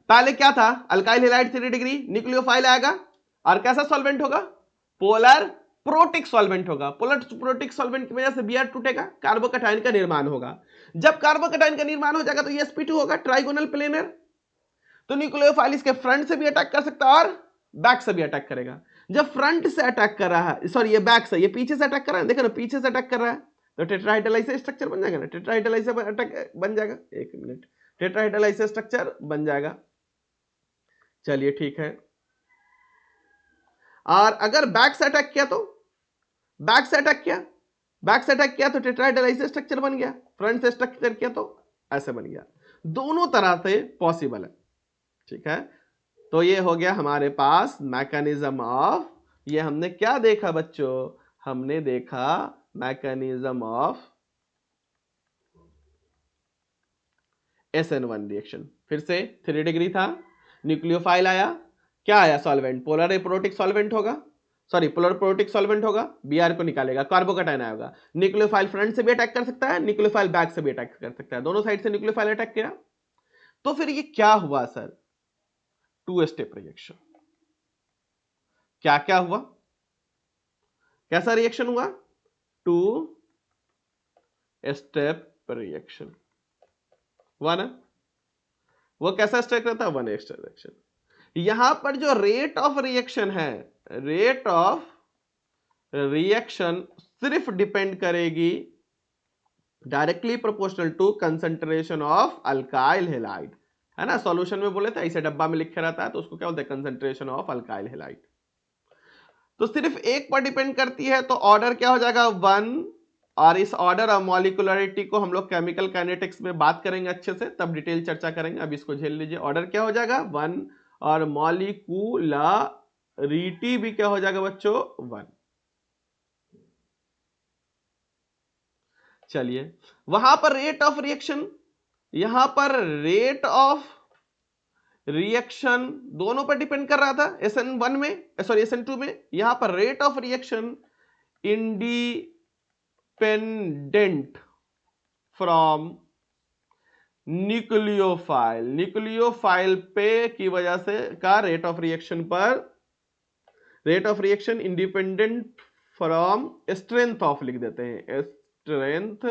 पहले क्या था? अल्काइल हैलाइड 3 डिग्री, न्यूक्लियोफाइल आएगा और कैसा सॉल्वेंट होगा? पोलर प्रोटिक सॉल्वेंट होगा। पोलर प्रोटिक सॉल्वेंट की वजह से Br टूटेगा, कार्बोकटाइन का निर्माण होगा। जब कार्बोकटाइन का निर्माण हो जाएगा तो ये sp2 होगा, ट्राइगोनल प्लेनर। तो न्यूक्लियोफाइल इसके फ्रंट से भी अटैक कर सकता है और बैक से भी अटैक करेगा। जब फ्रंट से अटैक कर रहा है, सॉरी ये बैक से, ये पीछे से अटैक कर रहा है, देखो ना पीछे से अटैक कर रहा है, तो टेट्राहाइड्रलाइसिस स्ट्रक्चर बन जाएगा ना, टेट्राहाइड्रलाइसिस अटैक बन जाएगा। एक मिनट, टेट्राहाइड्रलाइसिस स्ट्रक्चर बन जाएगा। चलिए ठीक है। और अगर बैक से अटैक किया तो, बैक से अटैक किया, बैक से अटैक किया तो टेट्राहाइड्रलाइसिस स्ट्रक्चर बन गया। फ्रंट से स्ट्रक्चर किया तो ऐसे बन गया। दोनों तरह से पॉसिबल है, ठीक है। तो ये हो गया हमारे पास मैकेनिज्म ऑफ, ये हमने क्या देखा बच्चों? हमने देखा मैकेनिज्म ऑफ SN1 रिएक्शन। फिर से 3 डिग्री था, न्यूक्लियोफाइल आया, क्या आया? सॉल्वेंट, पोलर प्रोटिक सॉल्वेंट होगा, सॉरी पोलर प्रोटिक सॉल्वेंट होगा, Br को निकालेगा, कार्बोकटाइन आएगा। न्यूक्लियोफाइल फ्रंट से भी अटैक कर सकता है, न्यूक्लियोफाइल बैक से भी अटैक कर सकता है, दोनों साइड से न्यूक्लियोफाइल अटैक किया। तो फिर ये क्या हुआ सर? To step reaction. क्या क्या हुआ, कैसा रिएक्शन हुआ, टू स्टेप रिएक्शन हुआ ना। वो कैसा स्टेप रहता है, वन स्टेप रिएक्शन। यहां पर जो रेट ऑफ रिएक्शन है, रेट ऑफ रिएक्शन सिर्फ डिपेंड करेगी directly proportional to concentration of alkyl halide, है ना। सॉल्यूशन में बोले थे ऐसे डब्बा में लिखा रहता है, तो उसको क्या बोलते हैं, कंसंट्रेशन ऑफ अल्काइल हैलाइड। तो सिर्फ एक पर डिपेंड करती है, तो ऑर्डर क्या हो जाएगा, वन। और इस ऑर्डर और मॉलिक्यूलरिटी को हम लोग केमिकल काइनेटिक्स में बात करेंगे अच्छे से, तब डिटेल चर्चा करेंगे, अब इसको झेल लीजिए। ऑर्डर क्या हो जाएगा, वन, और मॉलिक्यूलरिटी भी क्या हो जाएगा बच्चों, वन। चलिए, वहां पर रेट ऑफ रिएक्शन, यहां पर रेट ऑफ रिएक्शन दोनों पर डिपेंड कर रहा था, SN1 में, सॉरी SN2 में। यहां पर rate of reaction independent from nucleophile, nucleophile पे की वजह से का रेट ऑफ रिएक्शन पर, rate of reaction independent from strength of, लिख देते हैं strength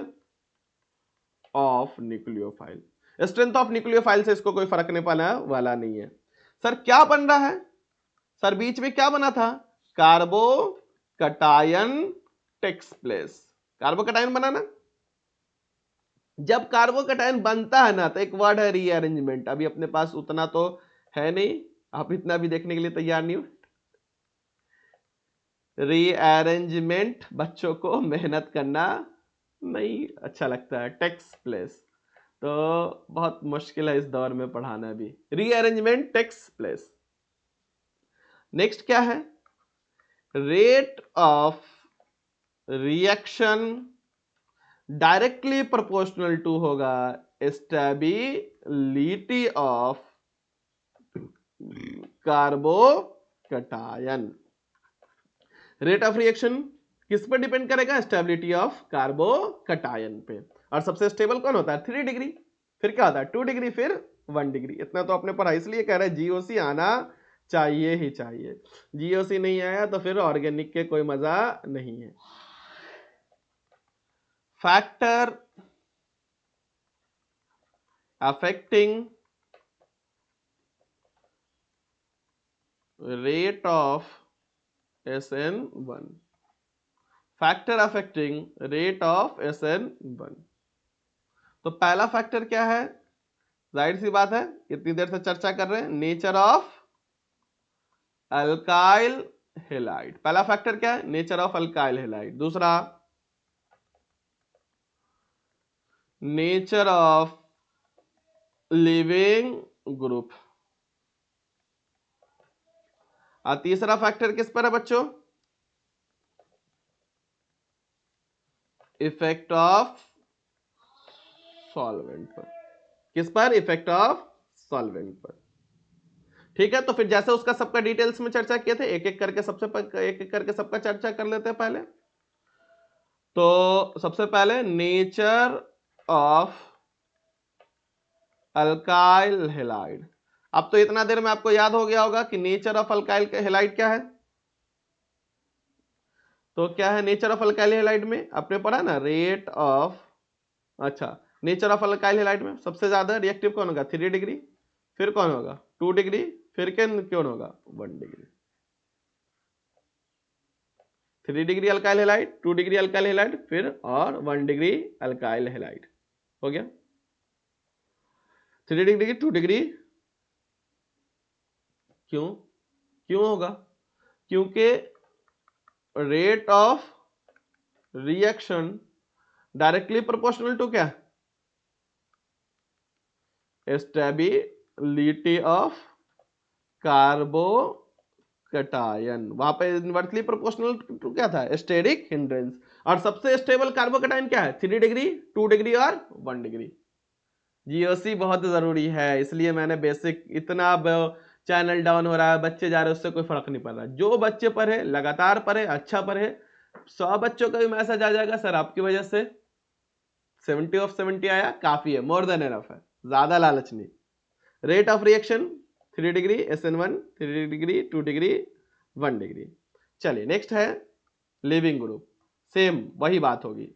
of nucleophile. Strength of nucleophile से इसको कोई फर्क नहीं पाना वाला नहीं है। सर क्या बन रहा है, सर बीच में क्या बना था, कार्बो कटायन टेक्स प्लेस, कार्बो कटायन बना ना। जब कार्बो कटायन बनता है ना, तो एक वर्ड है रीअरेंजमेंट। अभी अपने पास उतना तो है नहीं, आप इतना भी देखने के लिए तैयार नहीं हो। रीअरेंजमेंट बच्चों को मेहनत करना नहीं अच्छा लगता है, टेक्स प्लेस तो बहुत मुश्किल है इस दौर में पढ़ाना भी। Rearrangement takes place. नेक्स्ट क्या है, rate of reaction directly proportional to होगा stability of carbocation. Rate of reaction किस पर डिपेंड करेगा, स्टेबिलिटी ऑफ कार्बो कटायन पे। और सबसे स्टेबल कौन होता है, 3 डिग्री, फिर क्या होता है 2 डिग्री, फिर 1 डिग्री। इतना तो अपने पढ़ा, इसलिए कह रहे हैं जीओसी आना चाहिए ही चाहिए। जीओसी नहीं आया तो फिर ऑर्गेनिक के कोई मजा नहीं है। Factor affecting rate of SN1, factor affecting rate of SN1। तो पहला फैक्टर क्या है, जाहिर सी बात है, इतनी देर से चर्चा कर रहे हैं, नेचर ऑफ अल्काइल हैलाइड। पहला फैक्टर क्या है, नेचर ऑफ अल्काइल हैलाइड। दूसरा, नेचर ऑफ लिविंग ग्रुप। और तीसरा फैक्टर किस पर है बच्चों, इफेक्ट ऑफ सॉल्वेंट पर। किस पर, इफेक्ट ऑफ सॉल्वेंट पर। ठीक है, तो फिर जैसे उसका सबका डिटेल्स में चर्चा किए थे, एक एक करके सबका चर्चा कर लेते हैं पहले। तो सबसे पहले नेचर ऑफ अल्काइल हैलाइड। अब तो इतना देर में आपको याद हो गया होगा कि नेचर ऑफ अल्काइल हैलाइड क्या है। तो क्या है नेचर ऑफ अल्काइल हैलाइड में, आपने पढ़ा ना, रेट ऑफ, अच्छा, नेचर ऑफ अल्काइल हैलाइड में सबसे ज्यादा रिएक्टिव कौन होगा, 3 डिग्री, फिर कौन होगा 2 डिग्री, फिर कौन होगा 1 degree. 3 degree alkyl halide, 2 degree alkyl halide, फिर और 1 डिग्री अल्काइल हैलाइड। हो गया 3 डिग्री 2 डिग्री। क्यों क्यों होगा, क्योंकि rate of reaction directly proportional to क्या, स्टेबिलिटी ऑफ कार्बो कटायन। वहां पे इनवर्सली प्रोपोर्शनल टू क्या था, स्टेरिक हिंड्रेंस। और सबसे स्टेबल कार्बो कटायन क्या है, 3 डिग्री 2 डिग्री और 1 डिग्री। जीओसी बहुत जरूरी है, इसलिए मैंने बेसिक, इतना चैनल डाउन हो रहा है, बच्चे जा रहे हैं, उससे कोई फर्क नहीं पड़ रहा। जो बच्चे पढ़े लगातार पढ़े, अच्छा पढ़े, 100 बच्चों का भी मैसेज आ जाएगा, सर आपकी वजह से 70 ऑफ 70 आया, काफी है, मोर देन एनफ है, ज्यादा लालच नहीं। Rate of reaction 3 degree, SN1 3 degree, 2 degree, 1 degree. चलिए नेक्स्ट है लिविंग ग्रुप, सेम वही बात होगी।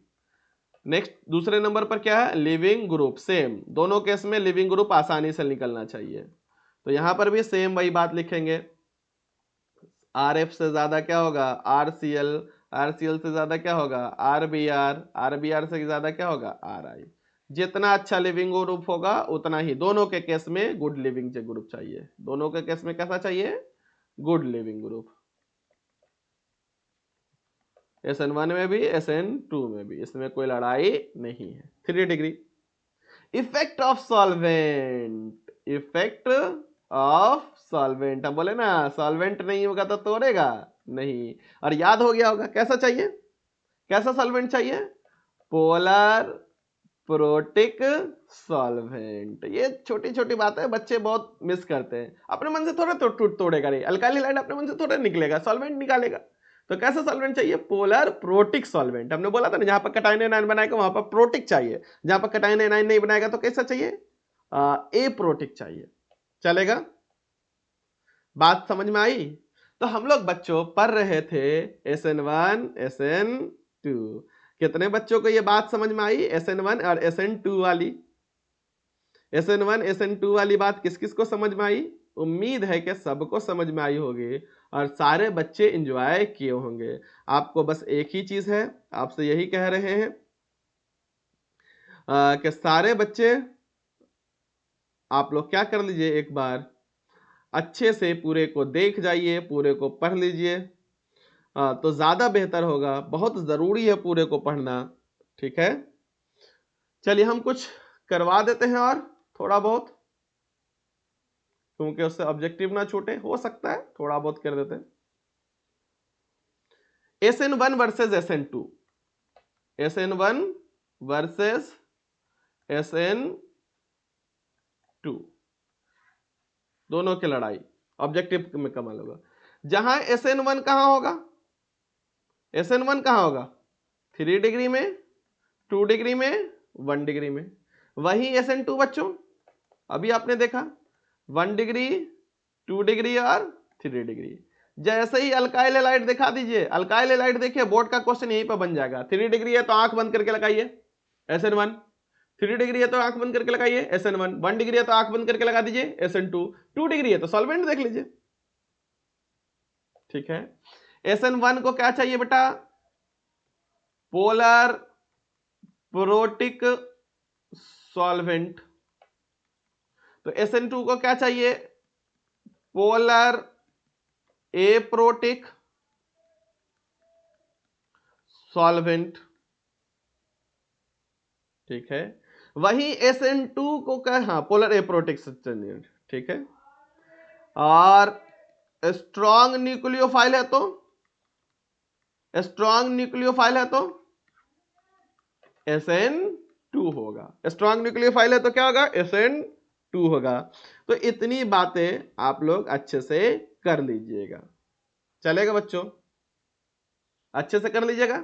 नेक्स्ट दूसरे नंबर पर क्या है, लिविंग ग्रुप, सेम दोनों केस में लिविंग ग्रुप आसानी से निकलना चाहिए। तो यहां पर भी सेम वही बात लिखेंगे, RF से ज्यादा क्या होगा, RCl, RCl से ज्यादा क्या होगा, RBr, RBr से ज्यादा क्या होगा, RI। जितना अच्छा लिविंग ग्रुप होगा उतना ही, दोनों के केस में गुड लिविंग ग्रुप चाहिए, दोनों के केस में कैसा चाहिए, गुड लिविंग ग्रुप। SN1 में भी SN2 में भी, इसमें कोई लड़ाई नहीं है। 3 degree. Effect of solvent, effect of solvent, अब बोले ना सॉल्वेंट नहीं होगा तो तोड़ेगा नहीं, और याद हो गया होगा कैसा चाहिए, कैसा सॉल्वेंट चाहिए, पोलर प्रोटिक सॉल्वेंट। ये छोटी छोटी बातें बच्चे बहुत मिस करते हैं, अपने मन से थोड़ा तोड़ेगा नहीं, अल्काइल हैलाइड अपने मन से थोड़ा निकलेगा, सॉल्वेंट निकालेगा। तो कैसा सॉल्वेंट चाहिए, पोलर प्रोटिक सॉल्वेंट। हमने बोला था ना जहां पर कैटायन एनायन बनाएगा वहां पर प्रोटिक चाहिए, जहां पर कैटायन एनायन नहीं बनाएगा तो कैसा चाहिए, ए प्रोटिक चाहिए। चलेगा, बात समझ में आई। तो हम लोग बच्चों पढ़ रहे थे SN1 SN2, कितने बच्चों को ये बात समझ में आई, SN1 और SN2 वाली, SN1 SN2 वाली बात किस किस को समझ में आई, उम्मीद है कि सबको समझ में आई होगी और सारे बच्चे एंजॉय किए होंगे। आपको बस एक ही चीज है, आपसे यही कह रहे हैं कि सारे बच्चे आप लोग क्या कर लीजिए, एक बार अच्छे से पूरे को देख जाइए, पूरे को पढ़ लीजिए, तो ज्यादा बेहतर होगा, बहुत जरूरी है पूरे को पढ़ना, ठीक है। चलिए हम कुछ करवा देते हैं और थोड़ा बहुत, क्योंकि उससे ऑब्जेक्टिव ना छूटे, हो सकता है थोड़ा बहुत कर देते हैं। SN1 versus SN2, SN1 versus SN2, दोनों की लड़ाई ऑब्जेक्टिव में कमाल होगा। जहां SN1 कहां होगा, SN1 कहां होगा, 3 डिग्री में, 2 डिग्री में, 1 डिग्री में। वही SN2 बच्चों अभी आपने देखा 1 डिग्री, 2 डिग्री और 3 डिग्री। जैसे ही अल्काइल हैलाइड दिखा दीजिए, अल्काइल हैलाइड देखिए, बोर्ड का क्वेश्चन यहीं पर बन जाएगा। 3 डिग्री है तो आंख बंद करके लगाइए SN1, 3 डिग्री है तो आंख बंद करके लगाइए SN1, 1 डिग्री है तो आंख बंद करके लगा दीजिए SN2, 2 डिग्री है तो सॉल्वेंट देख लीजिए, ठीक है। SN1 को क्या चाहिए बेटा, पोलर प्रोटिक सॉल्वेंट। तो SN2 को क्या चाहिए, पोलर एप्रोटिक सॉल्वेंट, ठीक है। वही SN2 को क्या, हाँ पोलर एप्रोटिक सॉल्वेंट, ठीक है। और स्ट्रॉन्ग न्यूक्लियोफाइल है तो, स्ट्रॉन्ग न्यूक्लियोफाइल है तो SN2 होगा, स्ट्रॉन्ग न्यूक्लियोफाइल है तो क्या होगा, SN2 होगा। तो इतनी बातें आप लोग अच्छे से कर लीजिएगा, चलेगा बच्चों, अच्छे से कर लीजिएगा,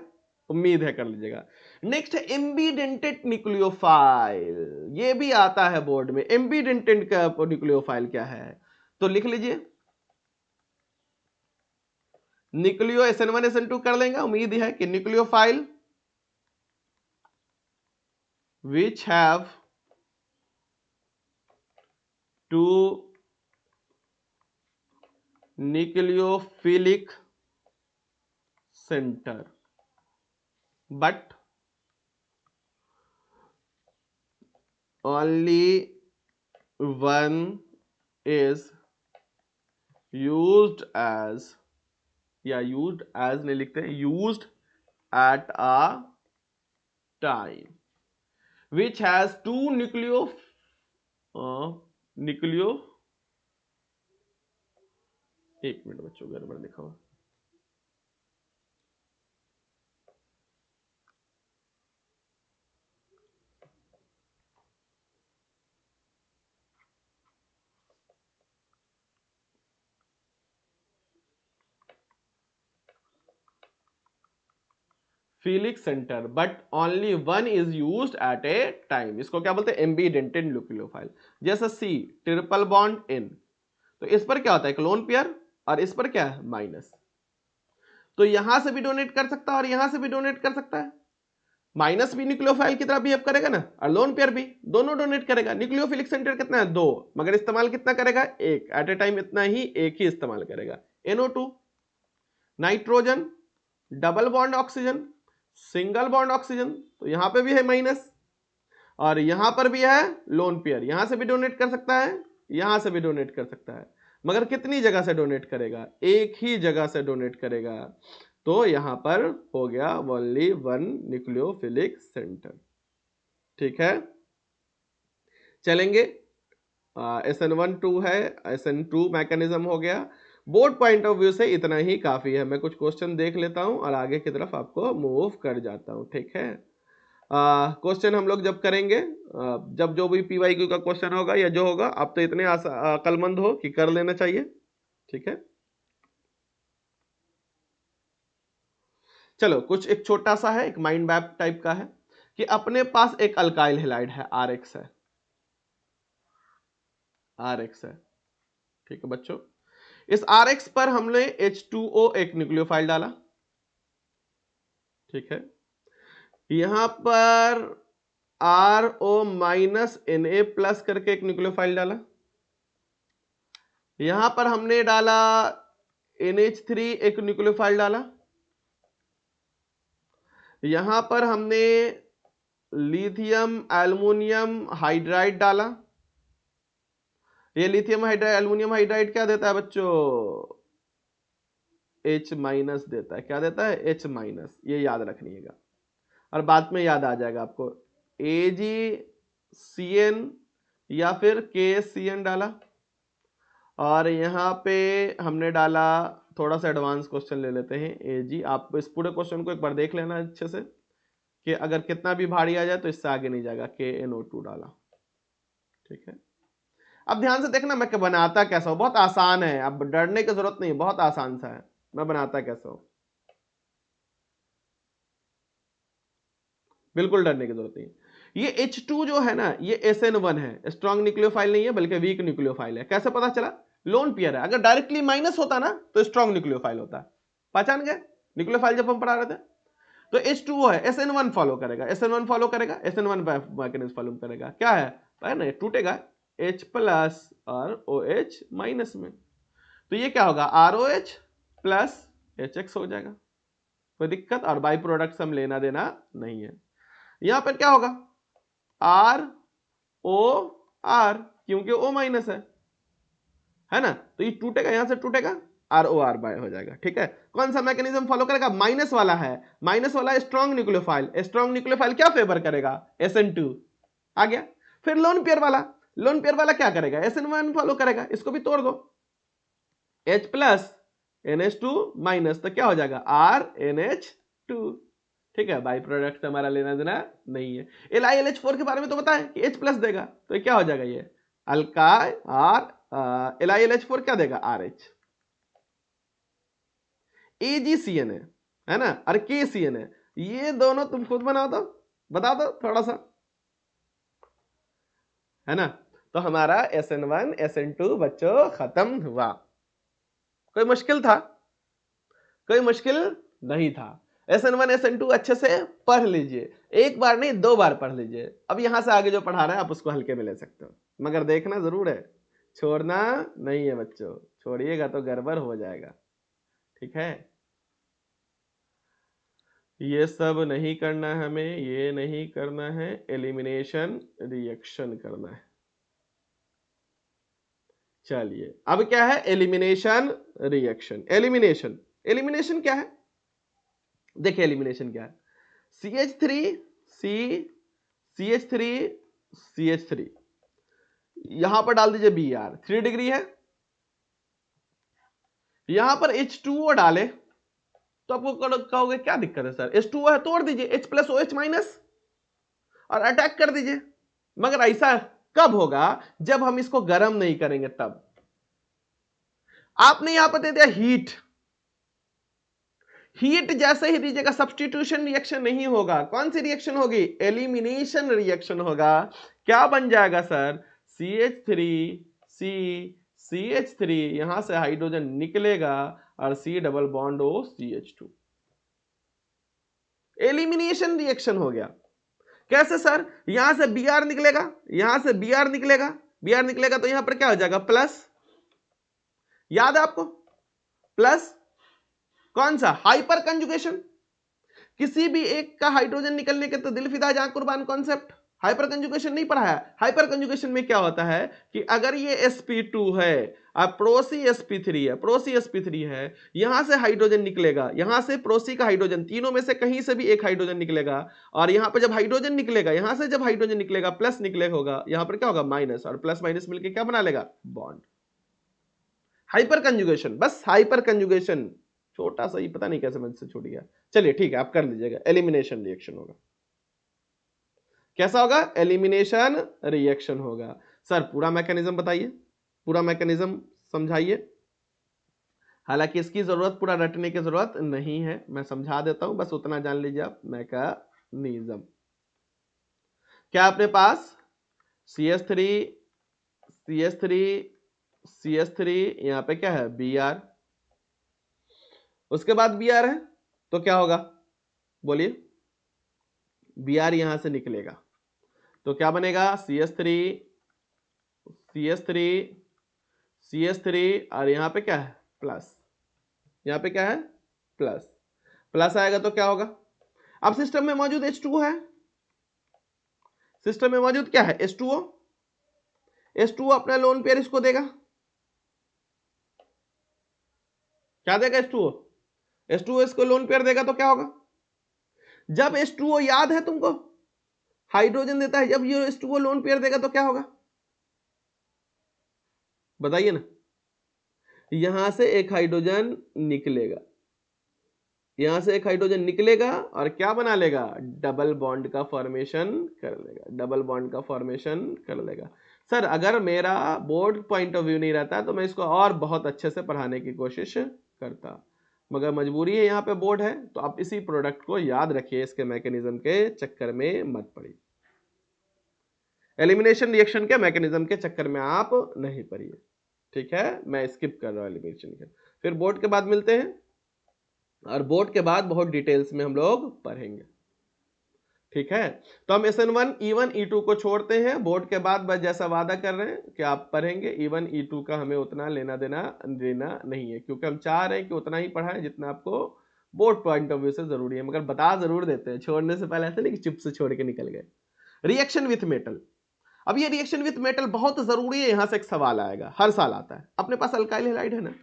उम्मीद है कर लीजिएगा। नेक्स्ट है एम्बीडेंटेड न्यूक्लियोफाइल, ये भी आता है बोर्ड में, एम्बीडेंटेड का न्यूक्लियोफाइल क्या है, तो लिख लीजिए, न्यूक्लियो SN1 SN2 कर लेंगे, उम्मीद है कि nucleophile which have two nucleophilic center but only one is used as, या used as नहीं लिखते हैं, used at a time, which has two nucleo एक मिनट बच्चों गड़बड़ लिखा हुआ, philic centre but only one is used eight A time, इसको क्या बोलते हैं, एम्बीडेंटेड न्यूक्लियोफाइल। जैसे C ट्रिपल बॉन्ड N, तो इस पर क्या होता है, एक लोन पेयर, और इस पर क्या है, माइनस। तो यहां से भी डोनेट कर सकता है और यहां से भी डोनेट कर सकता है। माइनस भी न्यूक्लियोफाइल की तरह बिहेव करेगा ना, और लोन पेयर भी, दोनों डोनेट करेगा। न्यूक्लियोफिलिक सेंटर कितना है, 2, मगर इस्तेमाल कितना करेगा, एक, एट ए टाइम इतना ही, एक ही इस्तेमाल करेगा। NO2, nitrogen, double bond oxygen, single bond oxygen, तो यहां पे भी है माइनस, और यहां पर भी है लोन पेयर, यहां से भी डोनेट कर सकता है, यहां से भी डोनेट कर सकता है, मगर कितनी जगह से डोनेट करेगा, एक ही जगह से डोनेट करेगा। तो यहां पर हो गया ओनली 1 न्यूक्लियोफिलिक सेंटर। ठीक है, चलेंगे। SN1 2 है, SN2 मैकेनिज्म हो गया। बोर्ड पॉइंट ऑफ व्यू से इतना ही काफी है। मैं कुछ क्वेश्चन देख लेता हूं और आगे की तरफ आपको मूव कर जाता हूं। ठीक है, क्वेश्चन हम लोग जब करेंगे, जब जो भी PYQ का क्वेश्चन होगा या जो होगा, आप तो इतने अक्लमंद हो कि कर लेना चाहिए। ठीक है, चलो कुछ एक छोटा सा है, एक माइंड मैप टाइप का है कि अपने पास एक अल्काइल हैलाइड है, RX है, RX है। ठीक है बच्चों, इस RX पर हमने H2O एक न्यूक्लियोफाइल डाला। ठीक है, यहां पर RO माइनस Na प्लस करके एक न्यूक्लियोफाइल डाला। यहां पर हमने डाला NH3 एक न्यूक्लियोफाइल डाला। यहां पर हमने लिथियम एल्युमिनियम हाइड्राइड डाला। ये लिथियम हाइड्राइड, एल्युमिनियम हाइड्राइड क्या देता है बच्चों, H माइनस देता है। क्या देता है, H माइनस, ये याद रखिएगा और बाद में याद आ जाएगा आपको। AgCN या फिर KCN डाला, और यहां पे हमने डाला, थोड़ा सा एडवांस क्वेश्चन ले लेते हैं। Ag, आप इस पूरे क्वेश्चन को एक बार देख लेना अच्छे से कि अगर कितना भी भारी आ जाए तो इससे आगे नहीं जाएगा। KNO2 डाला। ठीक है, अब ध्यान से देखना मैं बनाता कैसा हो, बहुत आसान है, अब डरने की जरूरत नहीं, बहुत आसान सा है। मैं बनाता कैसा हो, बिल्कुल डरने की जरूरत नहीं। ये H2 जो है ना, ये SN1 है, स्ट्रॉन्ग न्यूक्लियोफाइल नहीं है बल्कि वीक न्यूक्लियोफाइल है। कैसे पता चला, लोन पेयर है। अगर डायरेक्टली माइनस होता ना तो स्ट्रॉन्ग न्यूक्लियोफाइल होता। पहचान गए न्यूक्लियोफाइल जब हम पढ़ा रहे थे। तो H2O है, SN1 फॉलो करेगा, SN1 फॉलो करेगा, SN1 मैकेनिज्म फॉलो करेगा। क्या है ना, टूटेगा H प्लस और OH माइनस में। तो ये क्या होगा, ROH प्लस HX हो जाएगा, कोई दिक्कत। और बाई प्रोडक्ट हम लेना देना नहीं है। यहां पर क्या होगा, ROR, क्योंकि O माइनस है ना, तो ये टूटेगा, यहां से टूटेगा, ROR बाय हो जाएगा। ठीक है, कौन सा मैकेनिज्म फॉलो करेगा, माइनस वाला है, माइनस वाला स्ट्रॉन्ग न्यूक्लियोफाइल। स्ट्रॉन्ग न्यूक्लियोफाइल क्या फेवर करेगा, SN2 आ गया। फिर लोन पेयर वाला, लोन पेयर वाला क्या करेगा, SN1 फॉलो करेगा, इसको भी तोड़ दो, H प्लस NH2 माइनस, तो क्या हो जाएगा, RNH2। ठीक है, बाई प्रोडक्ट से हमारा लेना देना नहीं है। LiLH4 के बारे में तो बताएं कि H प्लस देगा, तो क्या हो जाएगा, ये अल्काई, और LiLH4 क्या देगा, RH। AgCN है ना, और KCN है, ये दोनों तुम खुद बनाओ तो, बता दो थोड़ा सा, है ना। तो हमारा SN1 SN2 बच्चों खत्म हुआ। कोई मुश्किल था, कोई मुश्किल नहीं था। SN1 SN2 अच्छे से पढ़ लीजिए, एक बार नहीं 2 बार पढ़ लीजिए। अब यहां से आगे जो पढ़ा रहा है आप उसको हल्के में ले सकते हो, मगर देखना जरूर है, छोड़ना नहीं है बच्चों, छोड़िएगा तो गड़बड़ हो जाएगा। ठीक है, ये सब नहीं करना है हमें, ये नहीं करना है, एलिमिनेशन रिएक्शन करना है। चलिए, अब क्या है, एलिमिनेशन रिएक्शन। एलिमिनेशन, एलिमिनेशन क्या है, देखिए एलिमिनेशन क्या है, CH3 C CH3 CH3, यहां पर डाल दीजिए Br, 3 डिग्री है। यहां पर H2O डाले तो आपको कहोगे क्या दिक्कत है सर, H2O है, तोड़ दीजिए, H प्लस OH माइनस और अटैक कर दीजिए। मगर ऐसा कब होगा, जब हम इसको गर्म नहीं करेंगे तब। आपने यहां पर दे दिया हीट, हीट जैसे ही दीजिएगा सब्स्टिट्यूशन रिएक्शन नहीं होगा, कौन सी रिएक्शन होगी, एलिमिनेशन रिएक्शन होगा। क्या बन जाएगा सर, CH3 C CH3, यहां से हाइड्रोजन निकलेगा और C double bond O CH2। Elimination reaction हो गया। कैसे सर? यहां से Br निकलेगा, यहां से Br निकलेगा, Br निकलेगा तो यहां पर क्या हो जाएगा? प्लस, याद है आपको? प्लस कौन सा? Hyper conjugation. किसी भी एक का हाइड्रोजन निकलने के तो दिल फिदा जान कुर्बान कॉन्सेप्ट। हाइपर कंजुगेशन नहीं पढ़ा है? हाइपर कंजुगेशन में क्या होता है कि अगर ये sp2 है और प्रोसी sp3 है, प्रोसी sp3 है, यहां से हाइड्रोजन निकलेगा, यहां से प्रोसी का हाइड्रोजन, तीनों में से कहीं से भी एक हाइड्रोजन निकलेगा, और यहां पर जब हाइड्रोजन निकलेगा, यहां से जब हाइड्रोजन निकलेगा प्लस निकलेगा होगा, यहां पर क्या होगा? माइनस, और प्लस माइनस मिलकर क्या बना लेगा? बॉन्ड। हाइपर कंजुगेशन, बस हाइपर कंजुगेशन, छोटा सा ही, पता नहीं कैसे मुझसे छूट गया। चलिए ठीक है, आप कर लीजिएगा। एलिमिनेशन रिएक्शन होगा। कैसा होगा? एलिमिनेशन रिएक्शन होगा। सर पूरा मैकेनिज्म बताइए, पूरा मैकेनिज्म समझाइए। हालांकि इसकी जरूरत पूरा रटने की जरूरत नहीं है, मैं समझा देता हूं, बस उतना जान लीजिए आप। मैकेनिज्म क्या अपने पास? CH3, CH3, CH3, यहां पे क्या है? Br, उसके बाद Br है तो क्या होगा? बोलिए। Br यहां से निकलेगा तो क्या बनेगा? CH3, CH3, CH3, और यहां पे क्या है? प्लस। यहां पे क्या है? प्लस। प्लस आएगा तो क्या होगा? अब सिस्टम में मौजूद H2O है, सिस्टम में मौजूद क्या है? H2O। H2O अपना लोन पेयर इसको देगा, क्या देगा? H2O। H2O इसको लोन पेयर देगा तो क्या होगा? जब H2O, याद है तुमको, हाइड्रोजन देता है, जब ये H2O लोन पेयर देगा तो क्या होगा? बताइए ना। यहां से एक हाइड्रोजन निकलेगा, यहां से एक हाइड्रोजन निकलेगा और क्या बना लेगा? डबल बॉन्ड का फॉर्मेशन कर लेगा, डबल बॉन्ड का फॉर्मेशन कर लेगा। सर अगर मेरा बोर्ड पॉइंट ऑफ व्यू नहीं रहता तो मैं इसको और बहुत अच्छे से पढ़ाने की कोशिश करता, मगर मजबूरी है, यहाँ पे बोर्ड है, तो आप इसी प्रोडक्ट को याद रखिए, इसके मैकेनिज्म के चक्कर में मत पड़िए। एलिमिनेशन रिएक्शन के मैकेनिज्म के चक्कर में आप नहीं पड़िए, ठीक है? मैं स्किप कर रहा हूं एलिमिनेशन के, फिर बोर्ड के बाद मिलते हैं, और बोर्ड के बाद बहुत डिटेल्स में हम लोग पढ़ेंगे, ठीक है? तो हम SN1, E1, E2 को छोड़ते हैं, बोर्ड के बाद बस जैसा वादा कर रहे हैं कि आप पढ़ेंगे। E1, E2 का हमें उतना लेना देना नहीं है, क्योंकि हम चाह रहे हैं कि उतना ही पढ़ाएं जितना आपको बोर्ड पॉइंट ऑफ व्यू से जरूरी है, मगर बता जरूर देते हैं छोड़ने से पहले, ऐसे नहीं कि चुप से छोड़ के निकल गए। Reaction with metal. अब ये रिएक्शन विथ मेटल बहुत जरूरी है, यहां से एक सवाल आएगा, हर साल आता है। अपने पास अल्काइल हैलाइड है ना,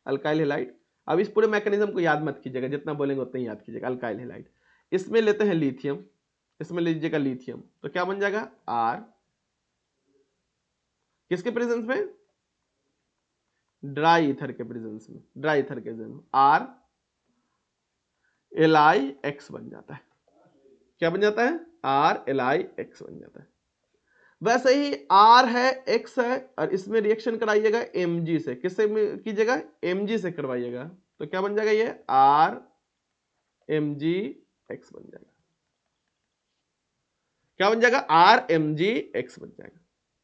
अल्काइल हैलाइड। अब इस पूरे मैकेनिज्म को याद मत कीजिएगा, जितना बोलेंगे उतना ही याद कीजिएगा। अल्काइल हैलाइड, इसमें लेते हैं लिथियम, इसमें लीजिएगा लिथियम, तो क्या बन जाएगा? आर, किसके प्रेजेंस में? ड्राई ईथर के प्रेजेंस में, ड्राई ईथर के प्रेजेंस में आर LiX बन जाता है। क्या बन जाता है? आर LiX बन जाता है। वैसे ही R है, X है, और इसमें रिएक्शन कराइएगा Mg से। किससे कीजिएगा? Mg से करवाइएगा, तो क्या बन जाएगा? ये RMgX बन जाएगा। क्या बन जाएगा? RMgX बन जाएगा,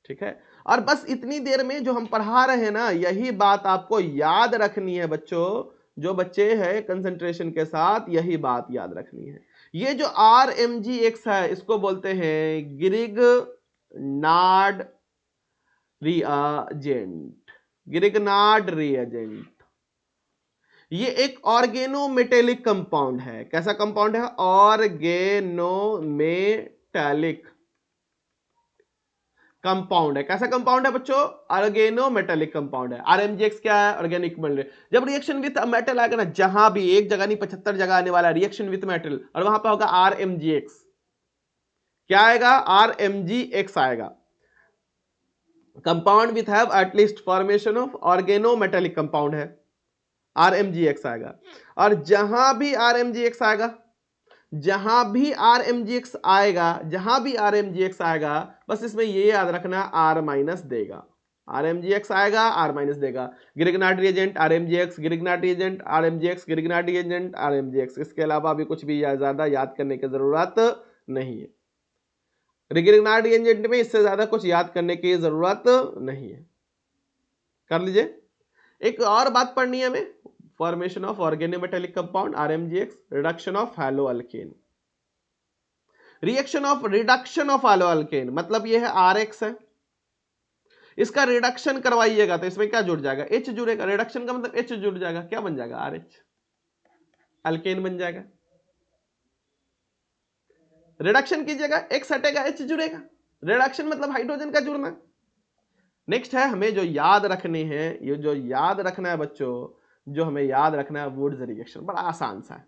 ठीक है? और बस इतनी देर में जो हम पढ़ा रहे हैं ना, यही बात आपको याद रखनी है बच्चों। जो बच्चे हैं कंसंट्रेशन के साथ, यही बात याद रखनी है। ये जो RMgX है, इसको बोलते हैं ग्रिग्नार्ड रिएजेंट, ग्रिग्नार्ड रिएजेंट। ये एक ऑर्गेनोमेटेलिक कंपाउंड है। कैसा कंपाउंड है? ऑर्गेनोमेटेलिक कंपाउंड है। कैसा कंपाउंड है बच्चों? ऑर्गेनोमेटेलिक कंपाउंड है। RMgX क्या है? Organic metal. जब रिएक्शन विथ मेटल आएगा ना, जहां भी, एक जगह नहीं 75 जगह आने वाला रिएक्शन विथ मेटल, और वहां पर होगा RMgX। क्या आएगा? RMgX आएगा। Compound with have at least formation of organometallic compound है, RMgX आएगा। और जहां भी RMgX आएगा, जहां भी RMgX आएगा, जहां भी RMgX आएगा, बस इसमें ये याद रखना, R माइनस देगा। RMgX आएगा, R माइनस देगा। Grignard reagent RMgX, Grignard reagent RMgX, Grignard reagent RMgX। इसके अलावा भी कुछ भी ज्यादा याद करने की जरूरत नहीं है। ग्रिग्नार्ड रिएजेंट में इससे ज्यादा कुछ याद करने की जरूरत नहीं है। कर लीजिए। एक और बात पढ़नी है हमें, formation of organometallic compound RMGX, reduction of hello alkane. Reaction of reduction of hello alkane मतलब ये है RX है, इसका रिडक्शन करवाइएगा तो इसमें क्या जुड़ जाएगा, H जुड़ेगा। रिडक्शन का मतलब H जुड़ जाएगा, क्या बन जाएगा, RH, अल्केन बन जाएगा। रिडक्शन कीजिएगा, X हटेगा, H जुड़ेगा। रिडक्शन मतलब हाइड्रोजन का जुड़ना। नेक्स्ट है हमें जो याद रखनी है, ये जो याद रखना है बच्चों, जो हमें याद रखना है वुड्स रिएक्शन, बड़ा आसान सा है।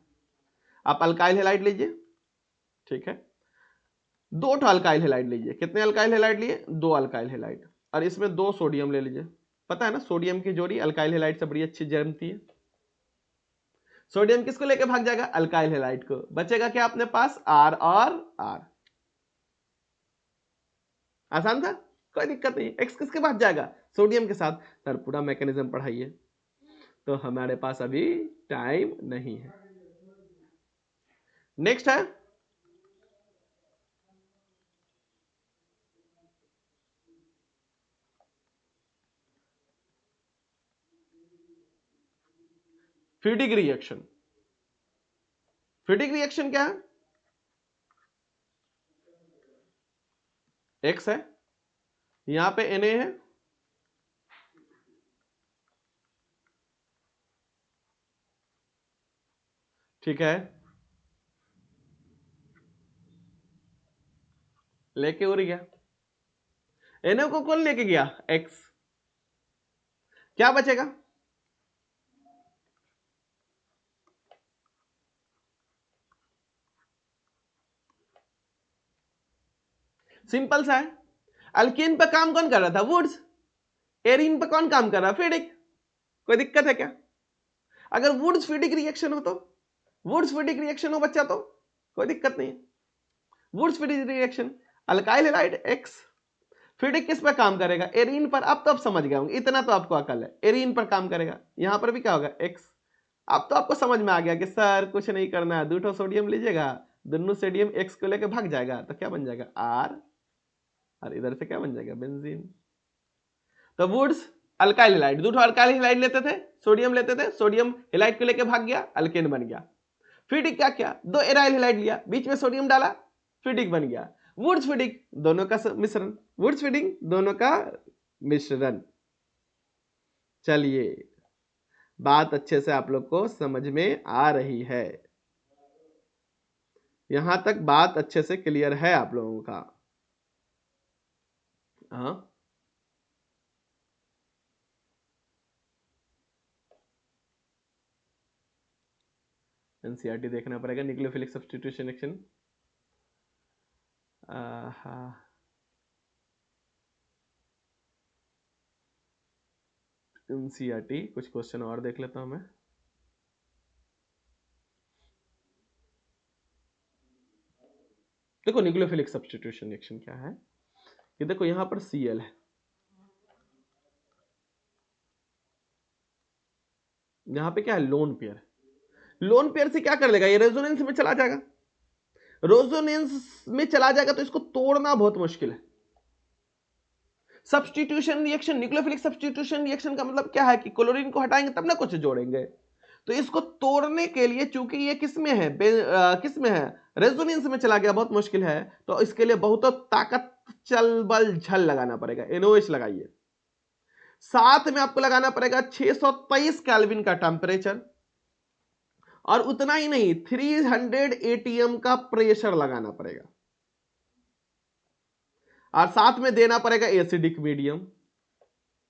आप अल्काइल हैलाइड लीजिए, ठीक है, 2 अल्काइल हैलाइड लीजिए। कितने अल्काइल हैलाइड लिए, 2 अल्काइल हैलाइड, और इसमें 2 सोडियम ले लीजिए। पता है ना सोडियम की जोड़ी अल्काइल हैलाइड से बड़ी अच्छी जमती है। सोडियम किसको लेके भाग जाएगा, अल्काइल हैलाइड को। बचेगा क्या अपने पास, R और R। आसान था, कोई दिक्कत नहीं। X किसके पास जाएगा, सोडियम के साथ। सर पूरा मैकेनिज्म पढ़ाइए, तो हमारे पास अभी टाइम नहीं है। नेक्स्ट है फीडिंग रिएक्शन। फीडिंग रिएक्शन क्या है, X है, यहां पे Na है, ठीक है, लेके उड़ गया। Na को कौन लेके गया, X। क्या बचेगा, सिंपल सा है। अल्कीन पे काम कौन कर रहा था, वुड्स। एरीन पे कौन काम कर रहा है, फीडिक। कोई दिक्कत है क्या, अगर वुड्स फीडिक रिएक्शन हो तो, वुड्स फीडिक रिएक्शन हो बच्चा तो कोई दिक्कत नहीं है। Wurtz Fittig reaction, alkyl halide X, Fittig किस पे काम करेगा, एरीन पर। अब तो आप समझ गए होंगे, इतना तो आपको अकल है, एरीन पर काम करेगा। यहां पर भी क्या होगा, X। अब तो आपको समझ में आ गया कि सर कुछ नहीं करना है, 2 सोडियम लीजिएगा, दोनों सोडियम X को लेकर भाग जाएगा, तो क्या बन जाएगा, R, और इधर से क्या बन जाएगा, बेंजीन। तो Wurtz alkyl halide, 2 alkyl halide लेते थे, सोडियम लेते थे, सोडियम हैलाइड को लेके भाग गया, अल्केन बन गया। फीडिक क्या किया, 2 एराइल हैलाइड लिया, बीच में सोडियम डाला, फीडिक बन गया। वुड्स फीडिक दोनों का मिश्रण, वुड्स फीडिंग दोनों का मिश्रण। चलिए, बात अच्छे से आप लोग को समझ में आ रही है, यहां तक बात अच्छे से क्लियर है आप लोगों का। हाँ, एनसीईआरटी देखना पड़ेगा, न्यूक्लियोफिलिक सब्स्टिट्यूशन रिएक्शन। एनसीईआरटी कुछ क्वेश्चन और देख लेता हूं मैं। देखो न्यूक्लियोफिलिक सब्स्टिट्यूशन रिएक्शन क्या है, कि देखो यहां पर Cl है, यहां पे क्या है, लोन पेयर। लोन पेयर से क्या कर लेगा, ये रेजोनेंस में चला जाएगा। रेजोनेंस में चला जाएगा तो इसको तोड़ना बहुत मुश्किल है। Substitution reaction, nucleophilic substitution reaction का मतलब क्या है कि क्लोरीन को हटाएंगे तब ना कुछ जोड़ेंगे। तो इसको तोड़ने के लिए, चूंकि ये किसमें है, किसमें है, रेजोनेंस में चला गया, बहुत मुश्किल है। तो इसके लिए बहुत ताकत, चल बल झल लगाना पड़ेगा, NOH लगाइए। साथ में आपको लगाना पड़ेगा 623 केल्विन का टेम्परेचर, और उतना ही नहीं, 300 ATM का प्रेशर लगाना पड़ेगा, और साथ में देना पड़ेगा एसिडिक मीडियम।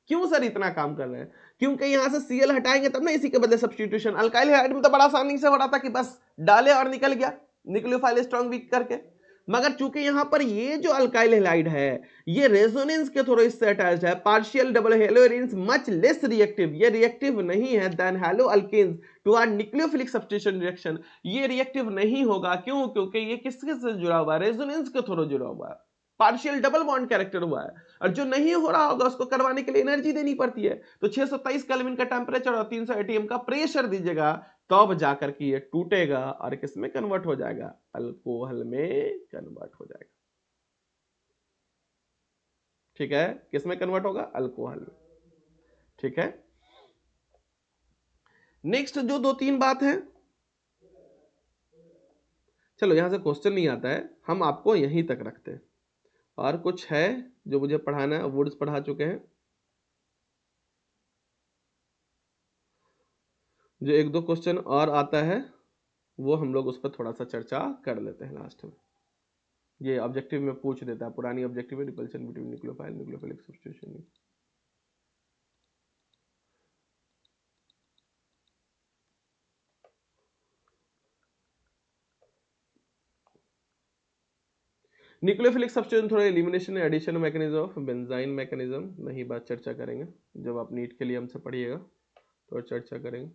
क्यों सर इतना काम कर रहे हैं, क्योंकि यहां से Cl हटाएंगे तब ना इसी के बदले सब्स्टिट्यूशन। अल्काइल हैलाइड में तो बड़ा आसानी से हो रहा था कि बस डाले और निकल गया, न्यूक्लियोफाइल स्ट्रॉन्ग वीक करके। मगर चूंकि यहां पर ये जो अल्काइल हैलाइड है, ये रेजोनेंस के थ्रू इससे अटैच्ड है, partial double haloarenes much less reactive, ये रिएक्टिव नहीं है than haloalkanes to are nucleophilic substitution reaction. ये रिएक्टिव नहीं होगा, क्यों, क्योंकि ये किसके से जुड़ा हुआ है, रेजोनेंस के थ्रू जुड़ा हुआ है, पार्शियल डबल बॉन्ड कैरेक्टर हुआ है। और जो नहीं हो रहा होगा उसको करवाने के लिए एनर्जी देनी पड़ती है। तो 623 केल्विन का टेम्परेचर और 300 ATM का प्रेशर दीजिएगा, तब जाकर के ये टूटेगा और किस में कन्वर्ट हो जाएगा, अल्कोहल में कन्वर्ट हो जाएगा। ठीक है, किस में कन्वर्ट होगा, अल्कोहल में। ठीक है। नेक्स्ट जो 2-3 बात है, चलो यहां से क्वेश्चन नहीं आता है, हम आपको यहीं तक रखते हैं। और कुछ है जो मुझे पढ़ाना है, वर्ड्स पढ़ा चुके हैं, जो 1-2 क्वेश्चन और आता है वो हम लोग उस पर थोड़ा सा चर्चा कर लेते हैं लास्ट में। ये ऑब्जेक्टिव में पूछ देता है, पुरानी ऑब्जेक्टिव में, repulsion between nucleophile nucleophilic substitution. Nucleophilic substitution थोड़ा elimination addition mechanism of benzyne mechanism नहीं बात चर्चा करेंगे, जब आप नीट के लिए हमसे पढ़िएगा तो चर्चा करेंगे।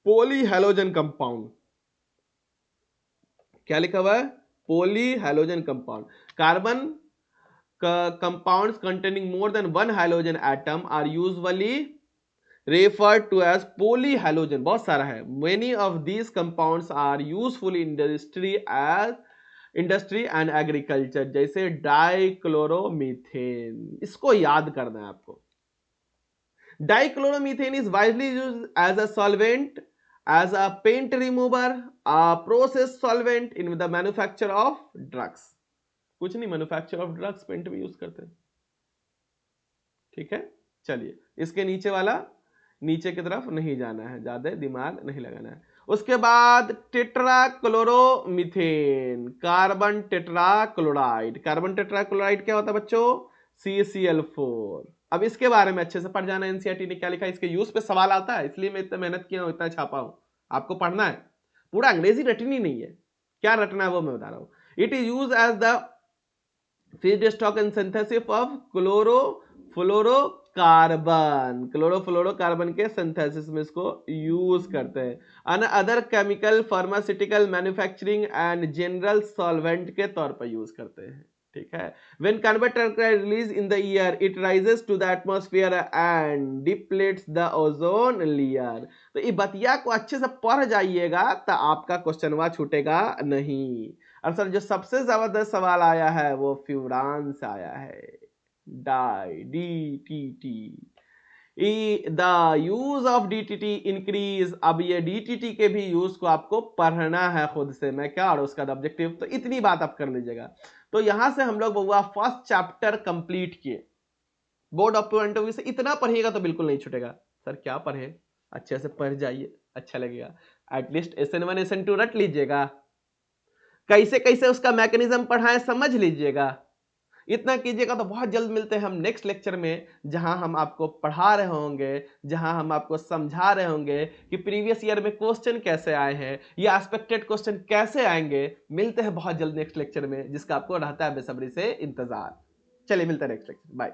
पोली हैलोजन कंपाउंड, क्या लिखा हुआ है? Poly halogen compound. Carbon compounds containing more than one halogen atom are usually referred to as polyhalogen। बहुत सारा है। Many of these compounds are useful in industry and agriculture, जैसे डाइक्लोरोमीथेन, इसको याद करना है आपको। Dichloromethane is widely used as a solvent, as a paint remover, a process solvent in the manufacture of drugs। कुछ नहीं, मैन्युफैक्चर ऑफ ड्रग्स पेंट में use करते हैं। ठीक है, चलिए इसके नीचे वाला, नीचे की तरफ नहीं जाना है, ज्यादा दिमाग नहीं लगाना है। उसके बाद टेट्राक्लोरोमीथेन, कार्बन टेट्राक्लोराइड। कार्बन टेट्राक्लोराइड क्या होता है बच्चों? CaCl4। अब इसके बारे में अच्छे से पढ़ जाना, एनसीईआरटी ने क्या लिखा है, इसके यूज पे सवाल आता है, इसलिए मैं इतना मेहनत किया हूं, इतना छापा हूं। आपको पढ़ना है, पूरा अंग्रेजी रटनी नहीं है, क्या रटना है वो मैं बता रहा हूं। It is use as the feedstock and synthesis of chlorofluorocarbon. Chlorofluorocarbon के सिंथेसिस में इसको यूज करते हैं। Another chemical, pharmaceutical, manufacturing and general solvent के तौर पर यूज करते हैं। ठीक है। When carbon dioxide release in the air, it rises to the atmosphere and depletes the ozone layer। तो ये बतिया को अच्छे से पढ़ जाइएगा तो आपका क्वेश्चनवा छूटेगा नहीं। और सर जो सबसे जबरदस्त सवाल आया है वो फ्यूरान से आया है, डाई DTT। The use of DTT increase. अब ये DTT के भी यूज को आपको पढ़ना है खुद से, मैं क्या और उसका ऑब्जेक्टिव, तो इतनी बात आप कर लीजिएगा। तो यहां से हम लोग बउआ फर्स्ट चैप्टर कंप्लीट किए। Board of point of view से इतना पढ़िएगा तो बिल्कुल नहीं छूटेगा। सर क्या पढ़े? अच्छे से पढ़ जाइए, अच्छा लगेगा। एटलीस्ट SN1 SN2 रट लीजिएगा, कैसे कैसे उसका मैकेनिज्म पढ़ाएं समझ लीजिएगा। इतना कीजिएगा तो बहुत जल्द मिलते हैं हम नेक्स्ट लेक्चर में, जहां हम आपको पढ़ा रहे होंगे, जहां हम आपको समझा रहे होंगे कि प्रीवियस ईयर में क्वेश्चन कैसे आए हैं या एक्सपेक्टेड क्वेश्चन कैसे आएंगे। मिलते हैं बहुत जल्द नेक्स्ट लेक्चर में, जिसका आपको रहता है बेसब्री से इंतजार। चलिए मिलते हैं नेक्स्ट लेक्चर, बाय।